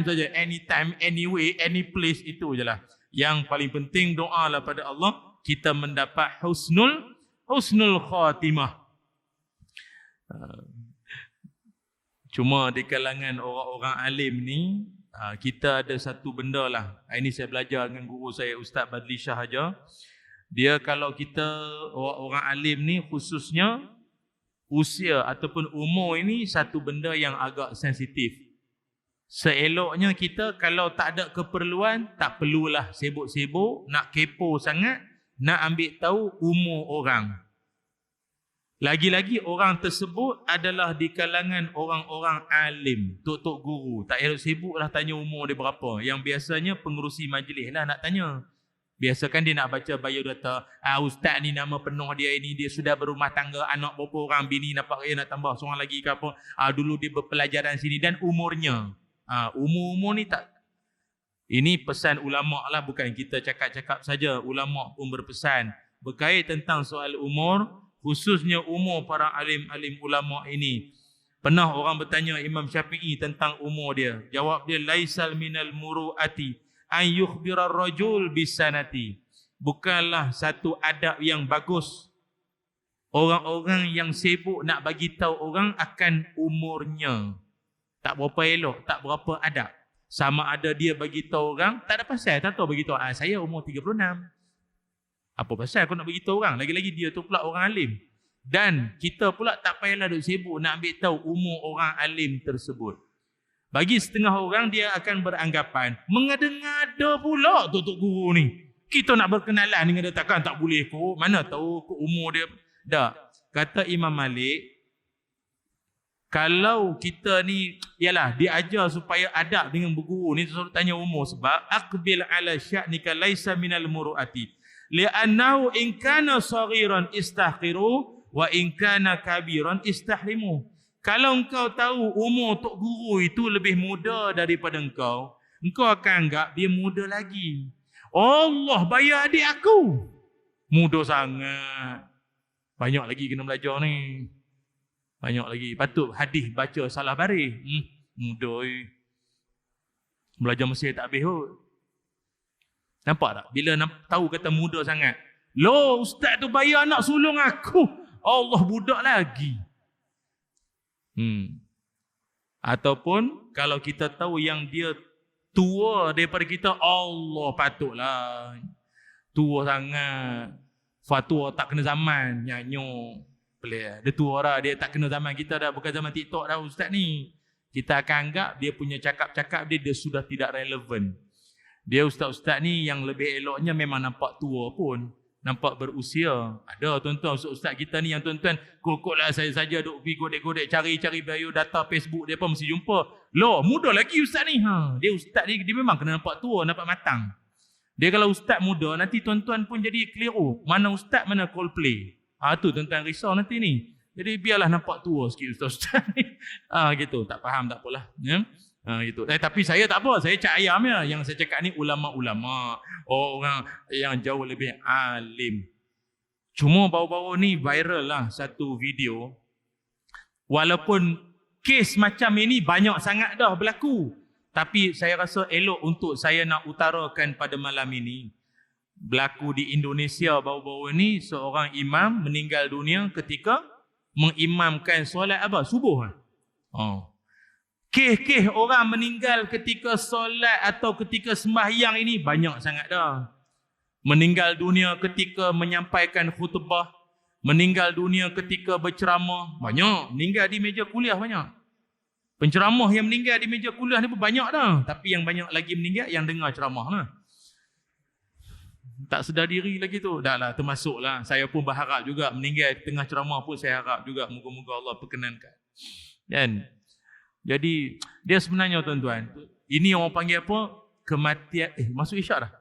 [SPEAKER 1] saja, anytime, anyway, any place itu je lah. Yang paling penting doa lah pada Allah, kita mendapat husnul khatimah. Cuma di kalangan orang-orang alim ni, kita ada satu benda lah. Ini saya belajar dengan guru saya, Ustaz Badli Shah aja. Dia kalau kita orang alim ni khususnya usia ataupun umur ini satu benda yang agak sensitif. Seeloknya kita kalau tak ada keperluan, tak perlulah sibuk-sibuk, nak kepo sangat, nak ambil tahu umur orang. Lagi-lagi orang tersebut adalah di kalangan orang-orang alim, tok-tok guru. Tak elok sibuklah tanya umur dia berapa. Yang biasanya pengerusi majlis lah nak tanya. Biasa kan dia nak baca biodata. Ustaz ni nama penuh dia ini, dia sudah berumah tangga, anak berapa orang, bini nampak nak tambah seorang lagi ke apa. Dulu dia berpelajaran sini dan umurnya. Umur-umur ni tak. Ini pesan ulama lah, bukan kita cakap-cakap saja. Ulama pun berpesan berkait tentang soal umur, khususnya umur para alim-alim ulama ini. Pernah orang bertanya Imam Syafi'i tentang umur dia. Jawab dia, laisal minal muru'ati an yukhbira ar-rajul bisanati. Bukanlah satu adab yang bagus orang-orang yang sibuk nak bagi tahu orang akan umurnya. Tak berapa elok, tak berapa adab. Sama ada dia bagi tahu orang, tak ada pasal, tak tahu bagi tahu, saya umur 36. Apa pasal aku nak bagi tahu orang? Lagi-lagi dia tu pula orang alim. Dan kita pula tak payahlah duk sibuk nak ambil tahu umur orang alim tersebut. Bagi setengah orang, dia akan beranggapan, mengada-ngada pula tok-tok guru ni. Kita nak berkenalan dengan dia, takkan tak boleh kot. Mana tahu umur dia. Tak. Kata Imam Malik, kalau kita ni, ialah diajar supaya adab dengan berguru ni, suruh tanya umur. Sebab, aqbil ala sya'nika laisa minal muru'ati. Li'annahu in kana saghiran istahqiru wa in kana kabiran istahrimu. Kalau engkau tahu umur tok guru itu lebih muda daripada engkau akan anggap dia muda lagi. Allah bayar adik aku. Muda sangat. Banyak lagi kena belajar ni. Banyak lagi. Patut hadis baca salah baris. Mudah. Belajar Mesir tak habis kot. Nampak tak? Bila tahu kata mudah sangat. Loh, ustaz tu bayar nak sulung aku. Allah budak lagi. Ataupun kalau kita tahu yang dia tua daripada kita, Allah patutlah. Tua sangat. Fatwa tak kena zaman. Nyanyuk. Pelik. Dia tua dah. Dia tak kena zaman kita dah. Bukan zaman TikTok dah ustaz ni. Kita akan anggap dia punya cakap-cakap dia sudah tidak relevan. Dia ustaz-ustaz ni yang lebih eloknya memang nampak tua pun. Nampak berusia. Ada tuan-tuan ustaz kita ni yang tuan-tuan kokoklah saya saja duk pergi godek-godek cari-cari bio data Facebook dia pun mesti jumpa. Loh, muda lagi ustaz ni. Dia ustaz ni dia memang kena nampak tua, nampak matang. Dia kalau ustaz muda nanti tuan-tuan pun jadi keliru. Mana ustaz, mana Coldplay. Tu tuan-tuan risau nanti ni. Jadi biarlah nampak tua sikit ustaz-ustaz ni. Gitu, tak faham tak apalah. Ya. Gitu. Tapi saya tak apa, saya cak ayam ya. Yang saya cakap ni ulama-ulama, orang yang jauh lebih alim. Cuma baru-baru ni viral lah satu video. Walaupun kes macam ini banyak sangat dah berlaku, tapi saya rasa elok untuk saya nak utarakan pada malam ini. Berlaku di Indonesia baru-baru ni, seorang imam meninggal dunia ketika mengimamkan solat apa? Subuh. Kes-kes orang meninggal ketika solat atau ketika sembahyang ini banyak sangat dah. Meninggal dunia ketika menyampaikan khutbah, meninggal dunia ketika berceramah, banyak. Meninggal di meja kuliah banyak. Penceramah yang meninggal di meja kuliah ni pun banyak dah. Tapi yang banyak lagi meninggal yang dengar ceramah lah. Tak sedar diri lagi tu. Dah lah, termasuklah. Saya pun berharap juga meninggal tengah ceramah pun saya harap juga moga-moga Allah perkenankan. Dan jadi dia sebenarnya tuan-tuan, ini orang panggil apa? Kematian. Masuk isyak dah.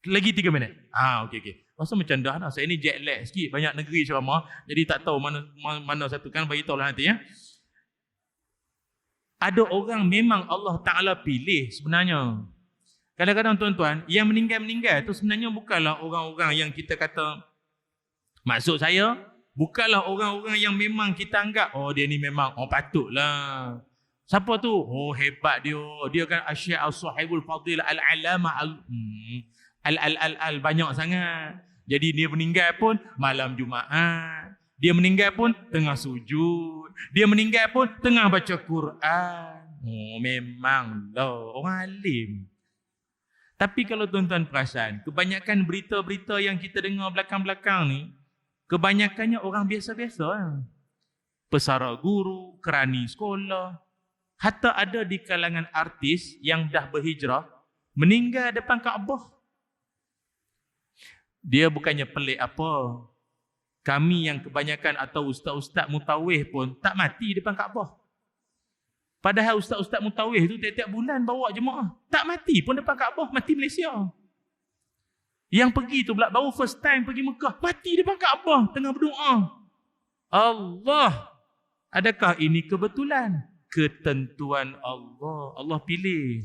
[SPEAKER 1] Lagi 3 minit. Okey. Rasa macam dah lah. Saya ni jet lag sikit, banyak negeri ceramah, jadi tak tahu mana satu kan, bagi tahu lah nanti ya. Ada orang memang Allah Ta'ala pilih sebenarnya. Kadang-kadang tuan-tuan, yang meninggal-meninggal tu sebenarnya bukanlah orang-orang yang kita kata, maksud saya, bukanlah orang-orang yang memang kita anggap, dia ni memang, patutlah. Siapa tu? Hebat dia. Dia kan Asy'ar Sahibul Fadilah Al-Alamah Al banyak sangat. Jadi dia meninggal pun malam Jumaat. Dia meninggal pun tengah sujud. Dia meninggal pun tengah baca Quran. Memanglah orang alim. Tapi kalau tuan-tuan perasan, kebanyakan berita-berita yang kita dengar belakang-belakang ni, kebanyakannya orang biasa-biasa. Pesara guru, kerani sekolah. Hatta ada di kalangan artis yang dah berhijrah, meninggal depan Kaabah. Dia bukannya pelik apa. Kami yang kebanyakan atau ustaz-ustaz mutawih pun tak mati depan Kaabah. Padahal ustaz-ustaz mutawih tu tiap-tiap bulan bawa jemaah. Tak mati pun depan Kaabah, mati Malaysia. Yang pergi tu pula baru first time pergi Mekah, mati depan Kaabah tengah berdoa. Allah, adakah ini kebetulan? Ketentuan Allah. Allah pilih.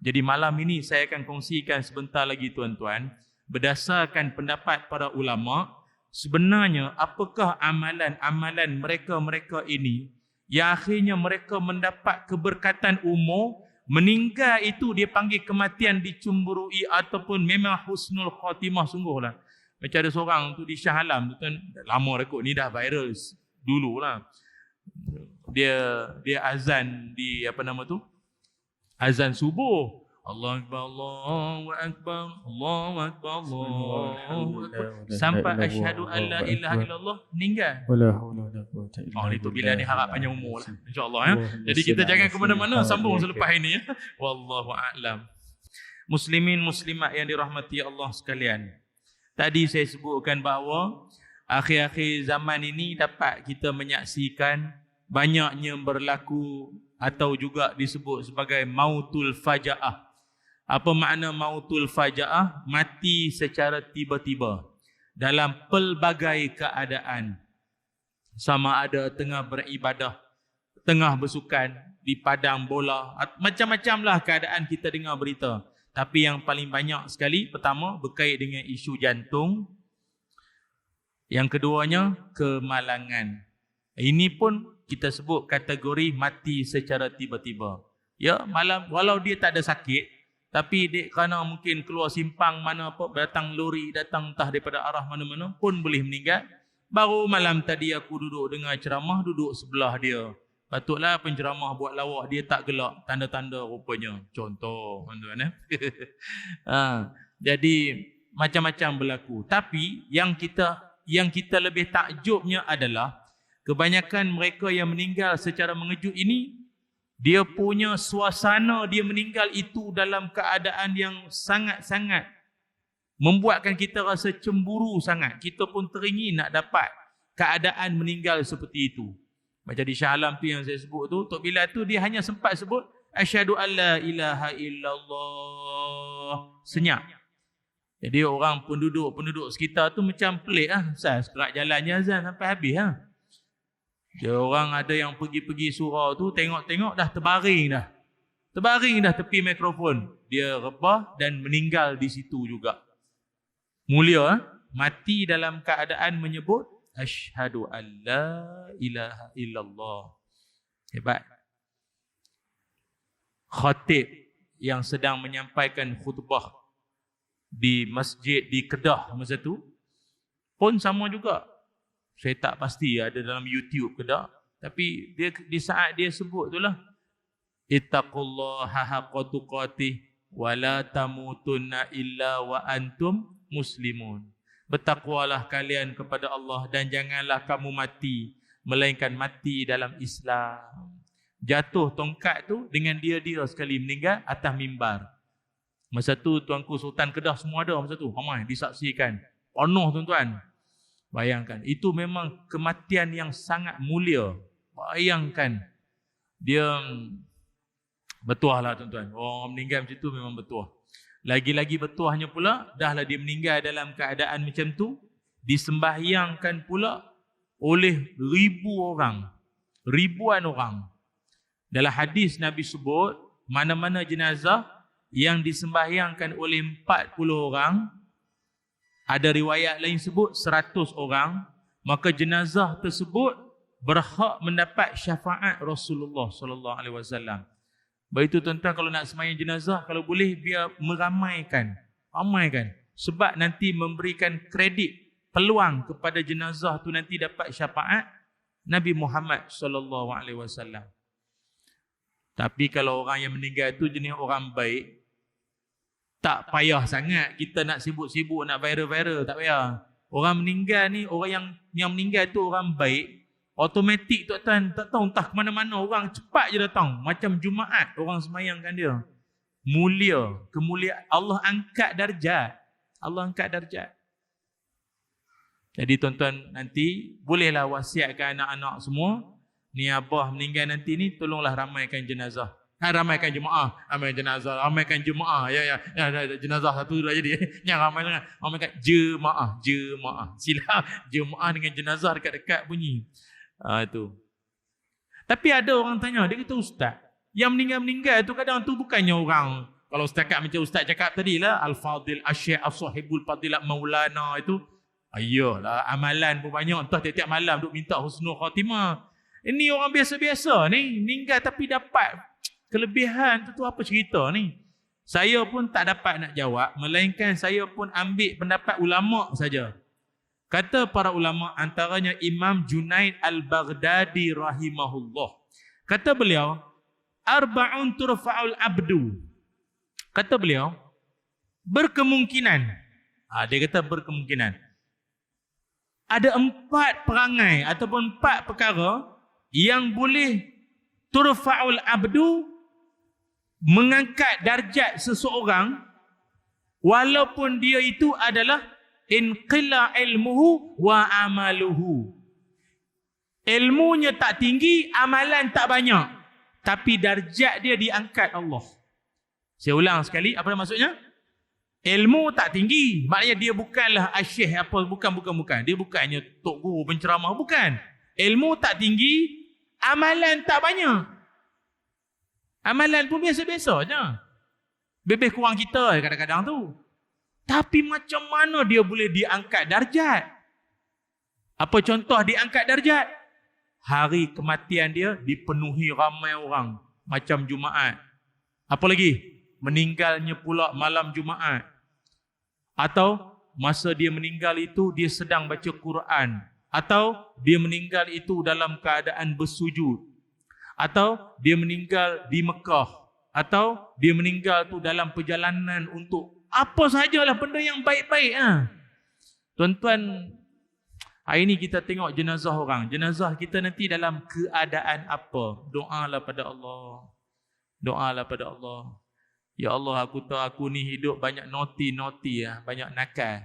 [SPEAKER 1] Jadi malam ini saya akan kongsikan sebentar lagi tuan-tuan, berdasarkan pendapat para ulama, sebenarnya apakah amalan-amalan mereka-mereka ini yang akhirnya mereka mendapat keberkatan umur, meninggal itu dia panggil kematian dicemburui ataupun memang husnul khatimah sungguhlah. Macam ada seorang tu di Shah Alam tu kan, lama rekod ni dah viral dululah. Dia azan di azan subuh. Allahu Akbar, Allahu Akbar, Allahu Akbar, Allahu Akbar. Sampai asyhadu an la ilaha illallah, meninggal.
[SPEAKER 2] Wala haula wala quwwata illa billah.
[SPEAKER 1] Itu bila ni harap panjang umur lah, insya-Allah ya. Jadi kita jangan ke mana-mana, sambung selepas ini ya. Wallahu a'lam. Muslimin muslimat yang dirahmati Allah sekalian. Tadi saya sebutkan bahawa akhir-akhir zaman ini dapat kita menyaksikan banyaknya berlaku atau juga disebut sebagai mautul fajaah. Apa makna mautul fajaah? Mati secara tiba-tiba dalam pelbagai keadaan. Sama ada tengah beribadah, tengah bersukan, di padang bola, macam-macamlah keadaan kita dengar berita. Tapi yang paling banyak sekali, pertama berkait dengan isu jantung. Yang keduanya, kemalangan. Ini pun kita sebut kategori mati secara tiba-tiba. Ya, malam walau dia tak ada sakit, tapi dia kerana mungkin keluar simpang mana apa, datang lori, datang entah daripada arah mana-mana pun boleh meninggal. Baru malam tadi aku duduk dengar ceramah, duduk sebelah dia. Patutlah penceramah buat lawak, dia tak gelak, tanda-tanda rupanya. Contoh, tuan-tuan. Jadi macam-macam berlaku. Tapi yang kita lebih takjubnya adalah kebanyakan mereka yang meninggal secara mengejut ini, dia punya suasana dia meninggal itu dalam keadaan yang sangat-sangat membuatkan kita rasa cemburu sangat. Kita pun teringin nak dapat keadaan meninggal seperti itu. Macam di Shah Alam tu yang saya sebut tu, Tok Bilal tu dia hanya sempat sebut asyhadu alla ilaha illallah. Senyap. Jadi orang penduduk sekitar tu macam pelik lah. Sekerak jalannya azan sampai habis lah. Dia orang ada yang pergi surau tu, tengok-tengok dah terbaring dah. Terbaring dah tepi mikrofon. Dia rebah dan meninggal di situ juga. Mulia, mati dalam keadaan menyebut asyhadu alla ilaha illallah. Hebat. Khatib yang sedang menyampaikan khutbah di masjid di Kedah masa tu pun sama juga. Saya tak pasti ada dalam YouTube ke tak, tapi dia di saat dia sebut itulah, ittaqullaha haqqa tuqatih wa la tamutunna illa wa antum muslimun. Bertakwalah kalian kepada Allah dan janganlah kamu mati melainkan mati dalam Islam. Jatuh tongkat tu dengan dia sekali meninggal atas mimbar. Masa tu Tuanku Sultan Kedah semua ada masa tu. Ramai disaksikan. Penuh tuan-tuan. Bayangkan. Itu memang kematian yang sangat mulia. Bayangkan. Dia bertuah lah tuan-tuan. Orang meninggal macam tu memang bertuah. Lagi-lagi bertuahnya pula, dahlah dia meninggal dalam keadaan macam tu, disembahyangkan pula oleh ribuan orang. Dalam hadis Nabi sebut, mana-mana jenazah yang disembahyangkan oleh 40 orang, ada riwayat lain sebut 100 orang, maka jenazah tersebut berhak mendapat syafaat Rasulullah sallallahu alaihi wasallam. Baik itu tuan-tuan, kalau nak sembahyang jenazah, kalau boleh biar meramaikan. Sebab nanti memberikan kredit, peluang kepada jenazah tu nanti dapat syafaat Nabi Muhammad sallallahu alaihi wasallam. Tapi kalau orang yang meninggal tu jenis orang baik, tak payah sangat kita nak sibuk-sibuk nak viral-viral, tak payah. Orang meninggal ni, orang yang meninggal tu orang baik, automatik tuan-tuan, tak tahu entah ke mana-mana orang cepat je datang. Macam Jumaat orang sembahyangkan dia. Mulia, kemuliaan Allah angkat darjat. Jadi tuan-tuan nanti bolehlah wasiatkan anak-anak semua, ni abah meninggal nanti ni tolonglah ramaikan jenazah. Ramaikan jemaah, ramaikan jemaah. Ya, jenazah satu dah jadi. Yang ramai sangat. Ramaikan jemaah. Silap jemaah dengan jenazah dekat-dekat bunyi. Itu. Tapi ada orang tanya, dia kata ustaz, yang meninggal tu kadang tu bukannya orang, kalau setakat macam ustaz cakap tadi lah, Al-Fadil, Asyik, As-Sahibul Fadilat Maulana itu, ayolah, amalan pun banyak, entah tiap-tiap malam duk minta husnul khatimah. Ini orang biasa-biasa ni, meninggal tapi dapat kelebihan tu apa cerita ni? Saya pun tak dapat nak jawab, melainkan saya pun ambil pendapat ulama saja. Kata para ulama, antaranya Imam Junaid Al-Baghdadi rahimahullah. Kata beliau, arba'un turfa'ul abdu. Kata beliau, berkemungkinan. Dia kata berkemungkinan. Ada 4 perangai ataupun 4 perkara yang boleh turfa'ul abdu, mengangkat darjat seseorang walaupun dia itu adalah inqila ilmuhu wa amaluhu. Ilmunya tak tinggi, amalan tak banyak, tapi darjat dia diangkat Allah. Saya ulang sekali, apa maksudnya? Ilmu tak tinggi, maknanya dia bukanlah asyih apa, bukan. Dia bukannya tok guru penceramah, bukan. Ilmu tak tinggi, amalan tak banyak. Amalan pun biasa-biasa je. Lebih kurang kita kadang-kadang tu. Tapi macam mana dia boleh diangkat darjat? Apa contoh diangkat darjat? Hari kematian dia dipenuhi ramai orang. Macam Jumaat. Apa lagi? Meninggalnya pula malam Jumaat. Atau masa dia meninggal itu dia sedang baca Quran. Atau dia meninggal itu dalam keadaan bersujud. Atau dia meninggal di Mekah. Atau dia meninggal tu dalam perjalanan untuk apa sahajalah benda yang baik-baik. Tuan-tuan, hari ni kita tengok jenazah orang. Jenazah kita nanti dalam keadaan apa? Doalah pada Allah. Doalah pada Allah. Ya Allah, aku tahu aku ni hidup banyak naughty, banyak nakal.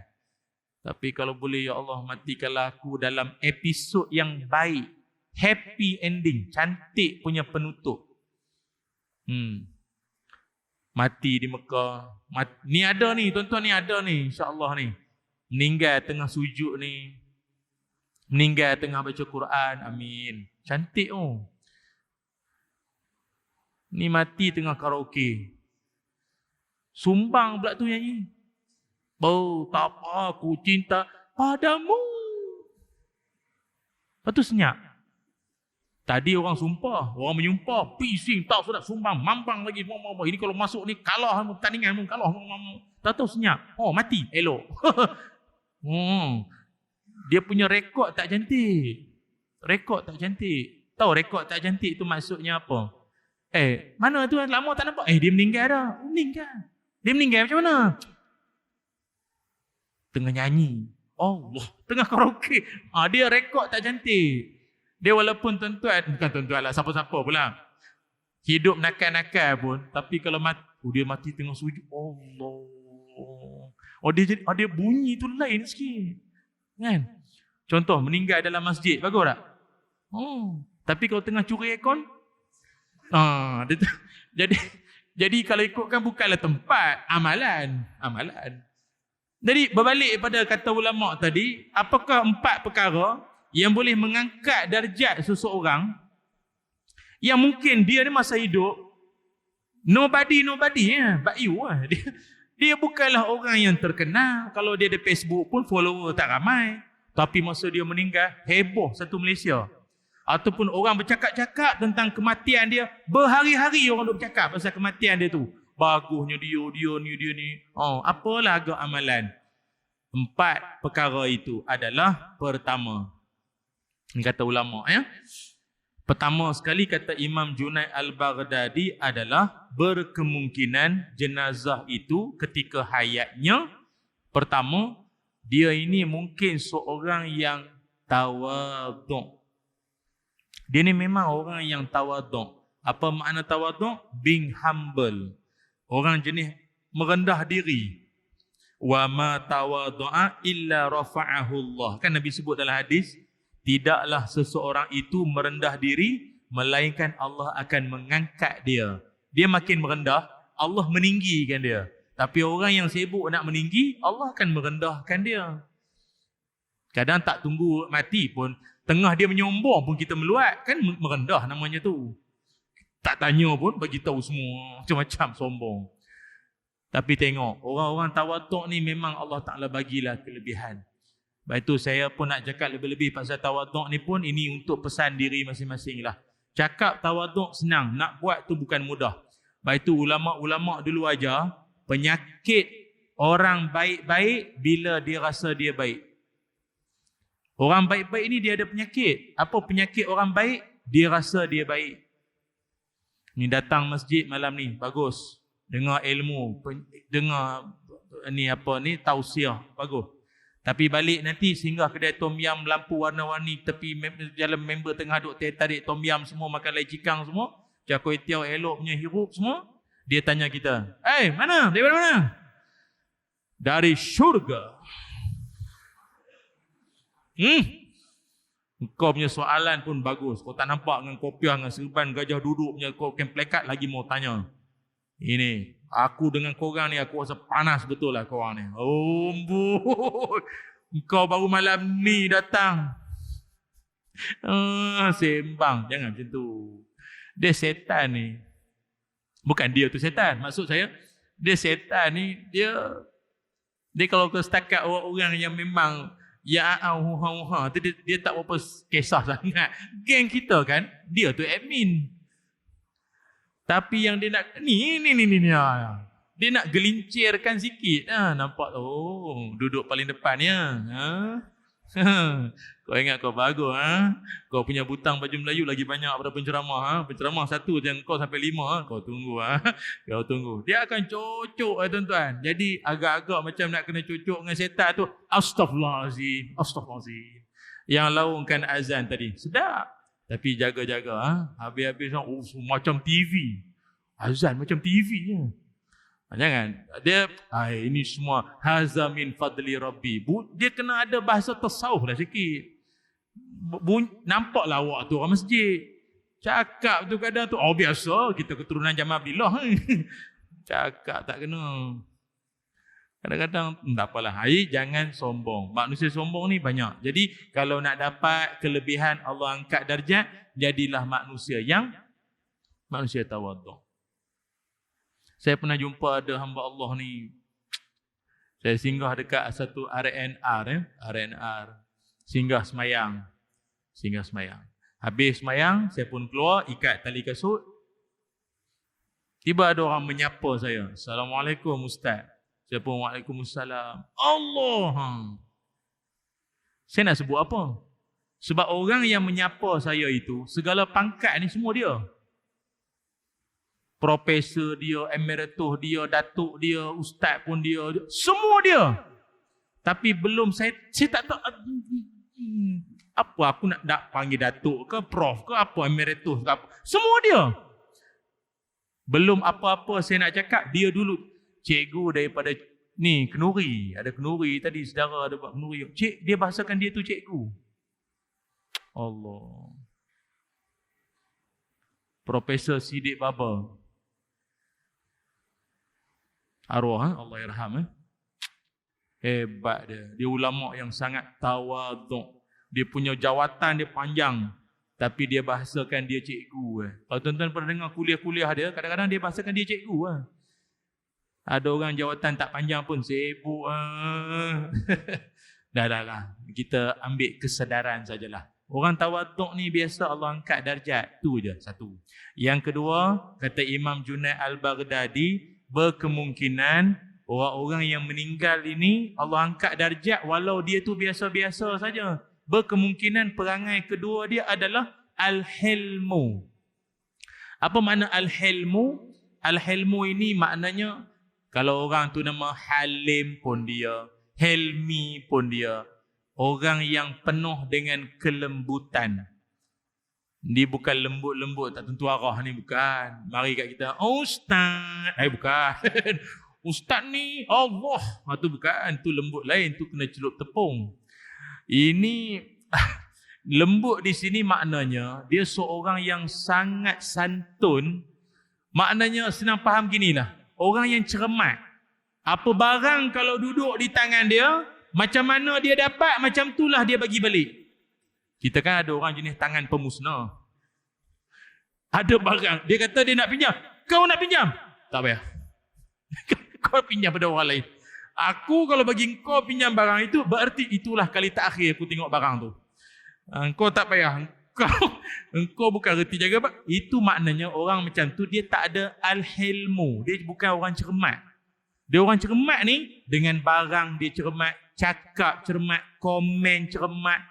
[SPEAKER 1] Tapi kalau boleh, ya Allah, matikanlah aku dalam episod yang baik. Happy ending. Cantik punya penutup. Mati di Mekah. Ni ada ni, tuan-tuan, ni ada ni, insya-Allah ni. Meninggal tengah sujud ni. Meninggal tengah baca Quran. Amin. Cantik oh. Ni mati tengah karaoke. Sumbang pula tu nyanyi. Oh, tak apa, aku cinta padamu. Lepas tu senyap. Tadi orang sumpah, orang menyumpah, pising, tak sudah sumbang, mambang lagi. Ini kalau masuk ni kalah pertandingan, kalah. Tak tahu senyap. Oh, mati, elok. Dia punya rekod tak cantik. Rekod tak cantik. Tahu rekod tak cantik tu maksudnya apa? Mana tu lama tak nampak? Dia meninggal dah. Meninggal. Dia meninggal macam mana? Tengah nyanyi. Allah, tengah karaoke. Dia rekod tak cantik. Dia walaupun tuan-tuan, bukan tuan-tuan lah, siapa-siapa pula. Hidup nakal-nakal pun, tapi kalau mati, dia mati tengah sujud. Allah. Dia bunyi tu lain sikit. Kan? Contoh, meninggal dalam masjid, bagus tak? Tapi kalau tengah curi aircon, jadi kalau ikutkan bukanlah tempat, amalan. Jadi berbalik pada kata ulama tadi, apakah 4 perkara yang boleh mengangkat darjat seseorang yang mungkin dia ni masa hidup nobody but you lah. Dia bukanlah orang yang terkenal. Kalau dia ada Facebook pun follower tak ramai. Tapi masa dia meninggal, heboh satu Malaysia. Ataupun orang bercakap-cakap tentang kematian dia, berhari-hari orang duk bercakap pasal kematian dia tu. Bagusnya dia ni. Apalah agak amalan. 4 perkara itu adalah pertama. Ini kata ulama ya. Pertama sekali kata Imam Junaid Al-Baghdadi adalah berkemungkinan jenazah itu ketika hayatnya, pertama, dia ini mungkin seorang yang tawaduk. Dia ni memang orang yang tawaduk. Apa makna tawaduk? Being humble. Orang jenis merendah diri. Wa ma tawadu'a illa rafa'ahu Allah. Kan Nabi sebut dalam hadis, tidaklah seseorang itu merendah diri, melainkan Allah akan mengangkat dia. Dia makin merendah, Allah meninggikan dia. Tapi orang yang sibuk nak meninggi, Allah akan merendahkan dia. Kadang tak tunggu mati pun, tengah dia menyombong pun kita meluat, kan merendah namanya tu. Tak tanya pun bagi tahu semua, macam-macam sombong. Tapi tengok, orang-orang tawaduk ni memang Allah Ta'ala bagilah kelebihan. Baik itu saya pun nak cakap lebih-lebih pasal tawaduk ni pun, ini untuk pesan diri masing-masing lah. Cakap tawaduk senang, nak buat tu bukan mudah. Baik itu ulama-ulama dulu ajar, penyakit orang baik-baik bila dia rasa dia baik. Orang baik-baik ni dia ada penyakit. Apa penyakit orang baik? Dia rasa dia baik. Ni datang masjid malam ni, bagus. Dengar ilmu, dengar tausiah, bagus. Tapi balik nanti singgah kedai tom yam lampu warna-warni tepi jalan member tengah duk tarik tom yam semua, makan lai cikang semua, char kway teow elok punya hirup semua. Dia tanya kita, mana? Dari mana? Dari syurga. Kau punya soalan pun bagus. Kau tak nampak dengan kopiah, dengan serban gajah duduk punya, kau kem plekat lagi mau tanya. Ini, aku dengan korang ni, aku rasa panas betul lah korang ni. Kau baru malam ni datang. Sembang, jangan macam tu. Dia setan ni. Bukan dia tu setan. Maksud saya, dia setan ni, dia kalau ke setakat orang-orang yang memang Ya auha dia tak apa kisah sangat. Geng kita kan, dia tu admin. Tapi yang dia nak ni. Dia nak gelincirkan sikit. Nampak duduk paling depan ya. Kau ingat kau bagus Kau punya butang baju Melayu lagi banyak daripada penceramah Penceramah satu je kau sampai 5 Kau tunggu Kau tunggu. Dia akan cocok tuan-tuan. Jadi agak-agak macam nak kena cocok dengan setan tu. Astaghfirullahalazim. Yang laungkan azan tadi sedap. Tapi jaga-jaga habis-habis macam TV. Azan macam TV je. Jangan. Dia ini semua haza min fadli rabbi. Dia kena ada bahasa tasawuf lah sikit. Nampaklah awak tu orang masjid. Cakap tu kadang tu biasa kita keturunan Jamal Abdillah. Cakap tak kena. Kadang-kadang tak apalah. Jangan sombong. Manusia sombong ni banyak. Jadi kalau nak dapat kelebihan Allah angkat darjat, jadilah manusia tawaduk. Saya pernah jumpa ada hamba Allah ni. Saya singgah dekat satu RNR. Singgah semayang. Habis semayang, saya pun keluar, ikat tali kasut. Tiba ada orang menyapa saya. Assalamualaikum Ustaz. Saya pun waalaikumsalam. Allah. Saya nak sebut apa? Sebab orang yang menyapa saya itu, segala pangkat ni semua dia. Profesor dia, emeritus dia, datuk dia, ustaz pun dia, semua dia. Tapi belum saya tak tahu apa aku nak panggil datuk ke prof ke apa, emeritus ke apa. Semua dia. Belum apa-apa saya nak cakap, dia dulu cikgu daripada ni Kenuri. Ada Kenuri tadi, saudara ada buat Kenuri. Dia bahasakan dia tu cikgu. Allah. Profesor Siddiq Baba. Arwah Allah yarham. Hebat dia. Dia ulama yang sangat tawaduk. Dia punya jawatan dia panjang, tapi dia bahasakan dia cikgu. Kalau tuan-tuan pernah dengar kuliah-kuliah dia, kadang-kadang dia bahasakan dia cikgu. Ada orang jawatan tak panjang pun sibuk. Dah. Kita ambil kesedaran sajalah. Orang tawaduk ni biasa Allah angkat darjat. Tu je satu. Yang kedua, kata Imam Junaid Al-Baghdadi, berkemungkinan orang-orang yang meninggal ini Allah angkat darjat walau dia tu biasa-biasa saja. Berkemungkinan perangai kedua dia adalah al-hilmu. Apa makna al-hilmu? Al-hilmu ini maknanya kalau orang tu nama Halim pun dia, Helmi pun dia, orang yang penuh dengan kelembutan. Dia bukan lembut-lembut tak tentu arah ni, bukan. Mari kat kita, ustaz. Bukan. Ustaz ni Allah. Tu bukan, tu lembut lain, tu kena celup tepung. Ini lembut di sini maknanya dia seorang yang sangat santun. Maknanya senang faham ginilah. Orang yang cermat. Apa barang kalau duduk di tangan dia, macam mana dia dapat, macam itulah dia bagi balik. Kita kan ada orang jenis tangan pemusnah. Ada barang, dia kata dia nak pinjam. Kau nak pinjam? Tak payah. Kau pinjam pada orang lain. Aku kalau bagi kau pinjam barang itu, berarti itulah kali terakhir aku tengok barang tu. Kau tak payah. Engkau bukan reti jaga. Itu maknanya orang macam tu, dia tak ada al-hilmu. Dia bukan orang cermat. Dia orang cermat ni, dengan barang dia cermat, cakap cermat, komen cermat,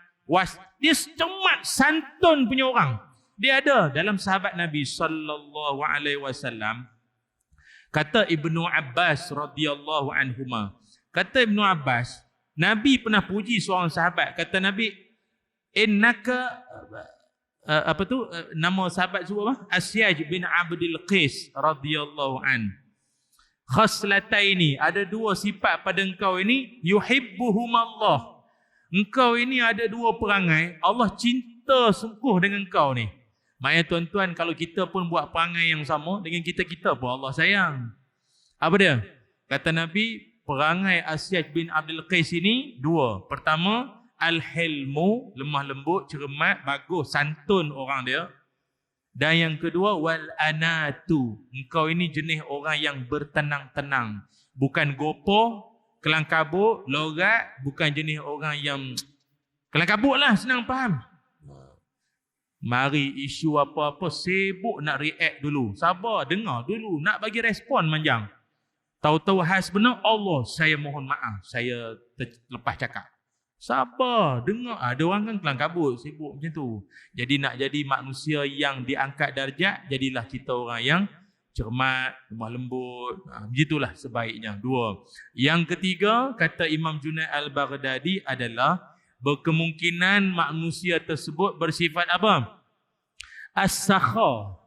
[SPEAKER 1] dia cermat, santun punya orang. Dia ada dalam sahabat Nabi sallallahu alaihi wasallam. Kata Ibnu Abbas radhiyallahu anhuma. Kata Ibnu Abbas, Nabi pernah puji seorang sahabat. Kata Nabi, innaka nama sahabat tu apa? Asyaj bin Abdul Qais radhiyallahu an. Khaslataini, ada dua sifat pada engkau ini, yuhibbuhumallah. Engkau ini ada dua perangai, Allah cinta sungguh dengan engkau ni. Maknanya tuan-tuan, kalau kita pun buat perangai yang sama dengan kita pun Allah sayang. Apa dia? Kata Nabi, perangai Asyaj bin Abdul Qais ini dua. Pertama, al-hilmu, lemah lembut, cermat, bagus, santun orang dia. Dan yang kedua, wal-anatu. Engkau ini jenis orang yang bertenang-tenang. Bukan gopoh. Kelang kabut, logat, bukan jenis orang yang kelang kabut lah, senang faham. Mari isu apa-apa, sibuk nak react dulu. Sabar, dengar dulu. Nak bagi respon manjang. Tahu-tahu khas benar, Allah, saya mohon maaf. Saya lepas cakap. Sabar, dengar. Ada orang kan kelang kabut, sibuk macam tu. Jadi nak jadi manusia yang diangkat darjat, jadilah kita orang yang cermat, lemah lembut. Begitulah sebaiknya. 2. Yang ketiga, kata Imam Junaid Al-Baghdadi adalah berkemungkinan manusia tersebut bersifat apa? As-sakha.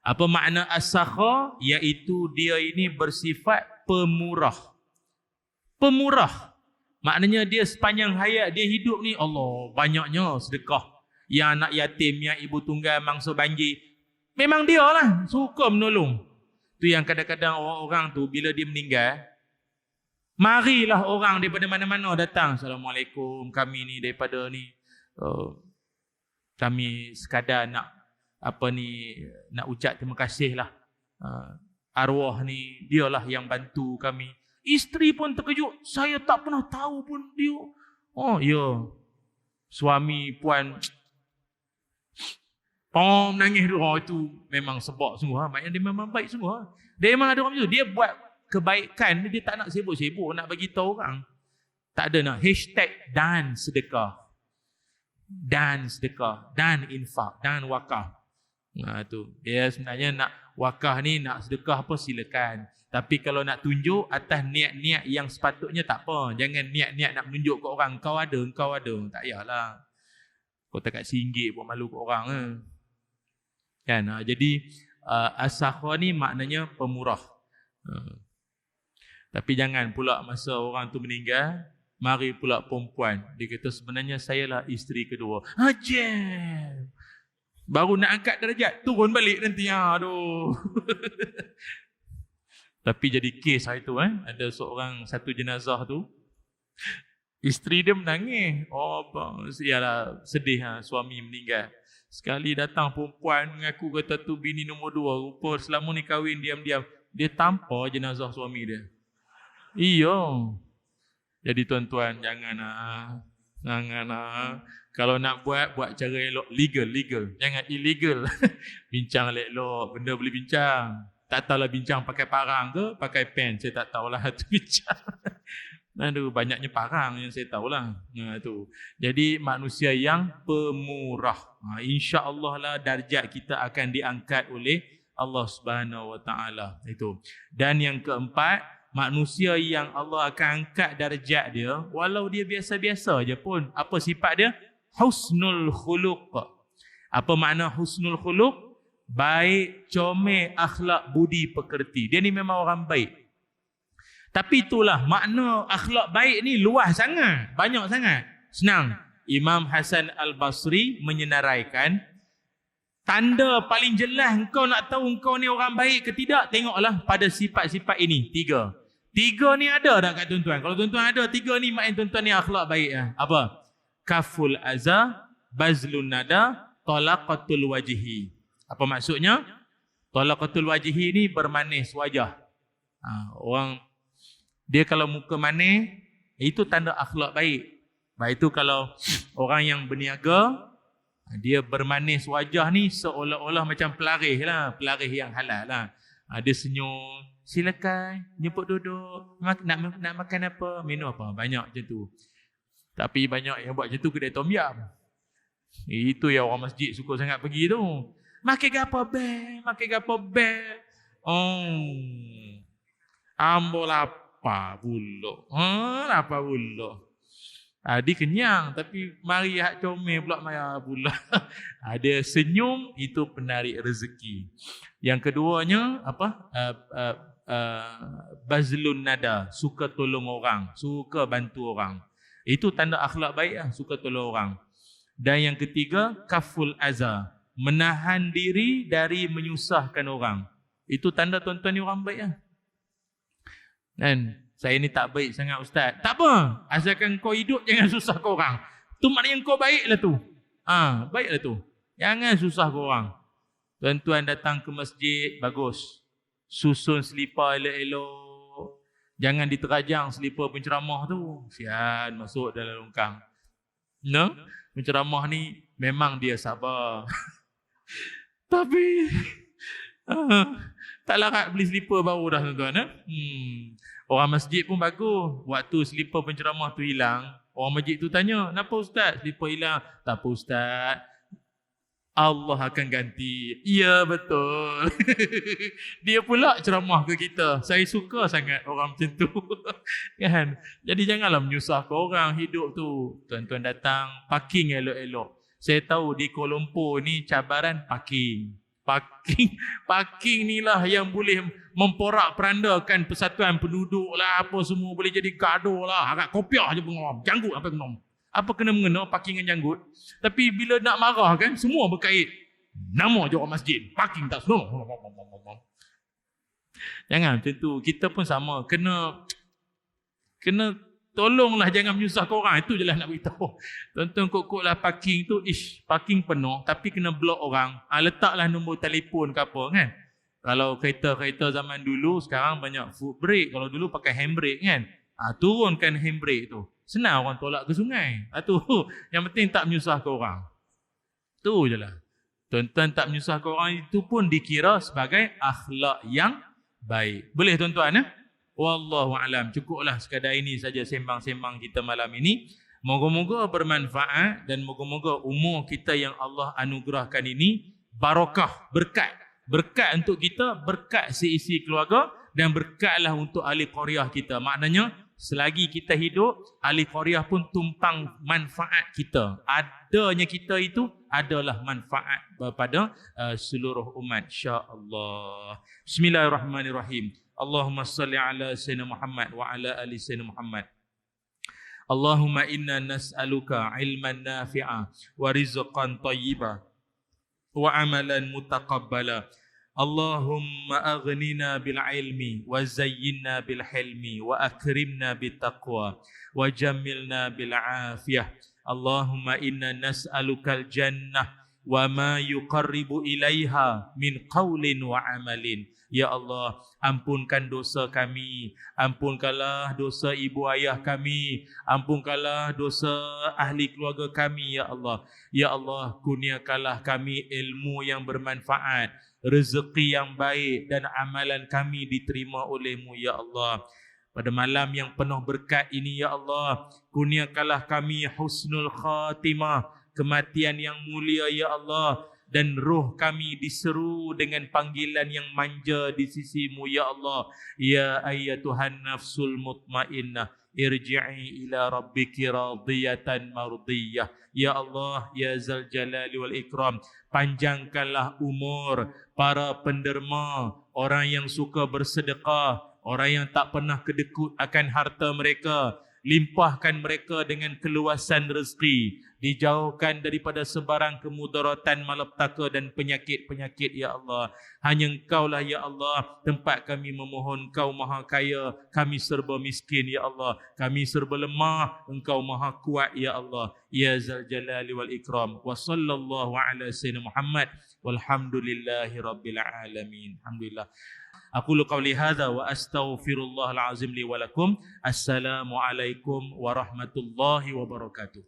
[SPEAKER 1] Apa makna as-sakha? Iaitu dia ini bersifat pemurah. Pemurah. Maknanya dia sepanjang hayat dia hidup ni, Allah, banyaknya sedekah. Yang anak yatim, yang ibu tunggal, mangsa banjir. Memang dia lah suka menolong. Tu yang kadang-kadang orang-orang tu bila dia meninggal, marilah orang daripada mana-mana datang. Assalamualaikum, kami ni daripada ni. Kami sekadar nak ucap terima kasih lah. Arwah ni, dialah yang bantu kami. Isteri pun terkejut. Saya tak pernah tahu pun dia. Oh ya. Suami puan nangis tu. Oh, itu memang sebab semua. Maknanya dia memang baik semua. Dia memang ada orang macam tu. Dia buat kebaikan, dia tak nak sibuk-sibuk nak bagi tahu orang. Tak ada nak #dan sedekah. Dan sedekah, dan infak, dan wakaf. Tu. Dia sebenarnya nak wakaf ni, nak sedekah apa silakan. Tapi kalau nak tunjuk atas niat-niat yang sepatutnya tak apa. Jangan niat-niat nak menunjuk ke orang, kau ada. Tak payahlah. Kau tak kat RM1 buat malu ke orang. Kan? Jadi as-sakha ni maknanya pemurah. Tapi jangan pula masa orang tu meninggal, mari pula perempuan. Dia kata sebenarnya saya lah isteri kedua. Ajab. Baru nak angkat darjat, turun balik nanti. Aduh. Tapi jadi kes hari tu, ada satu jenazah tu, isteri dia menangis. Oh, yalah, sedih suami meninggal. Sekali datang perempuan mengaku kata tu bini nombor 2. Rupa selama ni kahwin diam-diam. Dia tampar jenazah suami dia. Iya. Jadi tuan-tuan, jangan. Kalau nak buat cara elok, legal. Jangan illegal. Bincang elok, benda boleh bincang. Tak tahulah bincang pakai parang ke, pakai pen. Saya tak tahulah tu bincang. Aduh, banyaknya parang yang saya tahulah. Tu. Jadi manusia yang pemurah. InsyaAllah lah darjat kita akan diangkat oleh Allah Subhanahu Wa Taala. Itu. Dan yang keempat, manusia yang Allah akan angkat darjat dia, walau dia biasa-biasa je pun. Apa sifat dia? Husnul khuluq. Apa makna husnul khuluq? Baik, comel, akhlak, budi, pekerti. Dia ni memang orang baik. Tapi itulah makna akhlak baik ni luas sangat, banyak sangat. Senang. Imam Hasan Al-Basri menyenaraikan, tanda paling jelas engkau nak tahu engkau ni orang baik ke tidak, tengoklah pada sifat-sifat ini. 3 ni ada tak kat tuan-tuan? Kalau tuan-tuan ada 3 ni, maknanya tuan-tuan ni akhlak baik lah. Apa? Kaful aza, bazlun nada, talaqatul wajhi. Apa maksudnya? Talaqatul wajhi ni bermanis wajah. Orang dia kalau muka manis, itu tanda akhlak baik. Baik itu kalau orang yang berniaga, dia bermanis wajah ni seolah-olah macam pelarih lah, pelarih yang halal lah. Dia senyum, silakan, jemput duduk, nak makan apa, minum apa, banyak macam tu. Tapi banyak yang buat macam tu kedai tom yam. Itu yang orang masjid suka sangat pergi tu. Makan gapo be. Ambo lapar pula. Lapar pula. Dia kenyang tapi mari hak comel pula maya pula. Dia senyum, itu penarik rezeki. Yang keduanya apa? Bazlun nada, suka tolong orang, suka bantu orang. Itu tanda akhlak baik lah, suka tolong orang. Dan yang ketiga, kaful aza, menahan diri dari menyusahkan orang. Itu tanda tuan-tuan ni orang baik lah. Dan saya ni tak baik sangat ustaz. Tak apa, asalkan kau hidup jangan susah ke orang. Tu maknanya kau baiklah tu. Baiklah tu. Jangan susah ke orang. Tuan-tuan datang ke masjid, bagus. Susun selipar elok-elok. Jangan diterajang selipar penceramah tu. Sian masuk dalam longkang. No? Penceramah ni memang dia sabar. Tapi tak larat beli selipar baru dah tuan-tuan. Orang masjid pun bagus. Waktu selipar penceramah tu hilang, orang masjid tu tanya, "Kenapa ustaz selipar hilang?" "Tak apa ustaz, Allah akan ganti." Ya betul. Dia pula ceramah ke kita. Saya suka sangat orang macam tu. Kan? Jadi janganlah menyusahkan orang hidup tu. Tuan-tuan datang, parking elok-elok. Saya tahu di Kuala Lumpur ni cabaran parking. Parking ni lah yang boleh memporak-perandakan persatuan penduduk lah, apa semua boleh jadi gaduh lah. Agak kopiah je pengom. Janggut apa pengom. Apa kena-mengena parking dengan janggut. Tapi bila nak marah kan, semua berkait. Nama je orang masjid. Parking tak semua. Jangan macam tu. Kita pun sama. Kena tolonglah jangan menyusahkan orang. Itu je lah nak beritahu. Tuan-tuan kok-kok lah parking tu. Parking penuh. Tapi kena block orang. Letaklah nombor telefon ke apa kan. Kalau kereta-kereta zaman dulu, sekarang banyak foot brake. Kalau dulu pakai handbrake kan. Turunkan handbrake tu. Senang orang tolak ke sungai. Tu yang penting tak menyusahkan orang. Tu je lah. Tuan-tuan tak menyusahkan orang itu pun dikira sebagai akhlak yang baik. Boleh tuan-tuan? Wallahu alam. Cukuplah sekadar ini saja sembang-sembang kita malam ini. Moga-moga bermanfaat dan moga-moga umur kita yang Allah anugerahkan ini barakah, berkat. Berkat untuk kita, berkat seisi keluarga dan berkatlah untuk ahli qaryah kita. Maknanya selagi kita hidup, ahli qaryah pun tumpang manfaat kita. Adanya kita itu adalah manfaat kepada seluruh umat, insya-Allah. Bismillahirrahmanirrahim. Allahumma salli ala sayyidina Muhammad wa ala ali sayyidina Muhammad. Allahumma inna nas'aluka ilman nafi'a wa rizqan thayyiba wa amalan mutaqabbala. Allahumma aghnina bil ilmi wa zayyinna bil hilmi wa akrimna bit taqwa wa jammilna bil afiyah. Allahumma inna nas'alukal jannah wa ma yuqarribu ilaiha min qaulin wa amalin. Ya Allah, ampunkan dosa kami, ampunkanlah dosa ibu ayah kami, ampunkanlah dosa ahli keluarga kami, ya Allah. Ya Allah, kurniakanlah kami ilmu yang bermanfaat, rezeki yang baik dan amalan kami diterima oleh-Mu, ya Allah. Pada malam yang penuh berkat ini, ya Allah, kurniakanlah kami husnul khatimah, kematian yang mulia, ya Allah. Dan roh kami diseru dengan panggilan yang manja di sisi-Mu, ya Allah. Ya ayyatuhan nafsul mutmainnah, irji'i ila rabbiki radiyatan mardiyah. Ya Allah, ya zal jalali wal ikram, panjangkanlah umur para penderma, orang yang suka bersedekah, orang yang tak pernah kedekut akan harta mereka. Limpahkan mereka dengan keluasan rezeki, dijauhkan daripada sebarang kemudaratan, malapetaka dan penyakit-penyakit, ya Allah. Hanya Engkaulah, ya Allah, tempat kami memohon. Engkau maha kaya, kami serba miskin, ya Allah. Kami serba lemah, Engkau maha kuat, ya Allah. Ya zal jalali wal ikram. Wa sallallahu ala sayyidina Muhammad walhamdulillahi rabbil alamin. Alhamdulillah. Aqulu qawli hadza wa astaghfirullahal azim li wa lakum. Assalamu alaikum warahmatullahi wabarakatuh.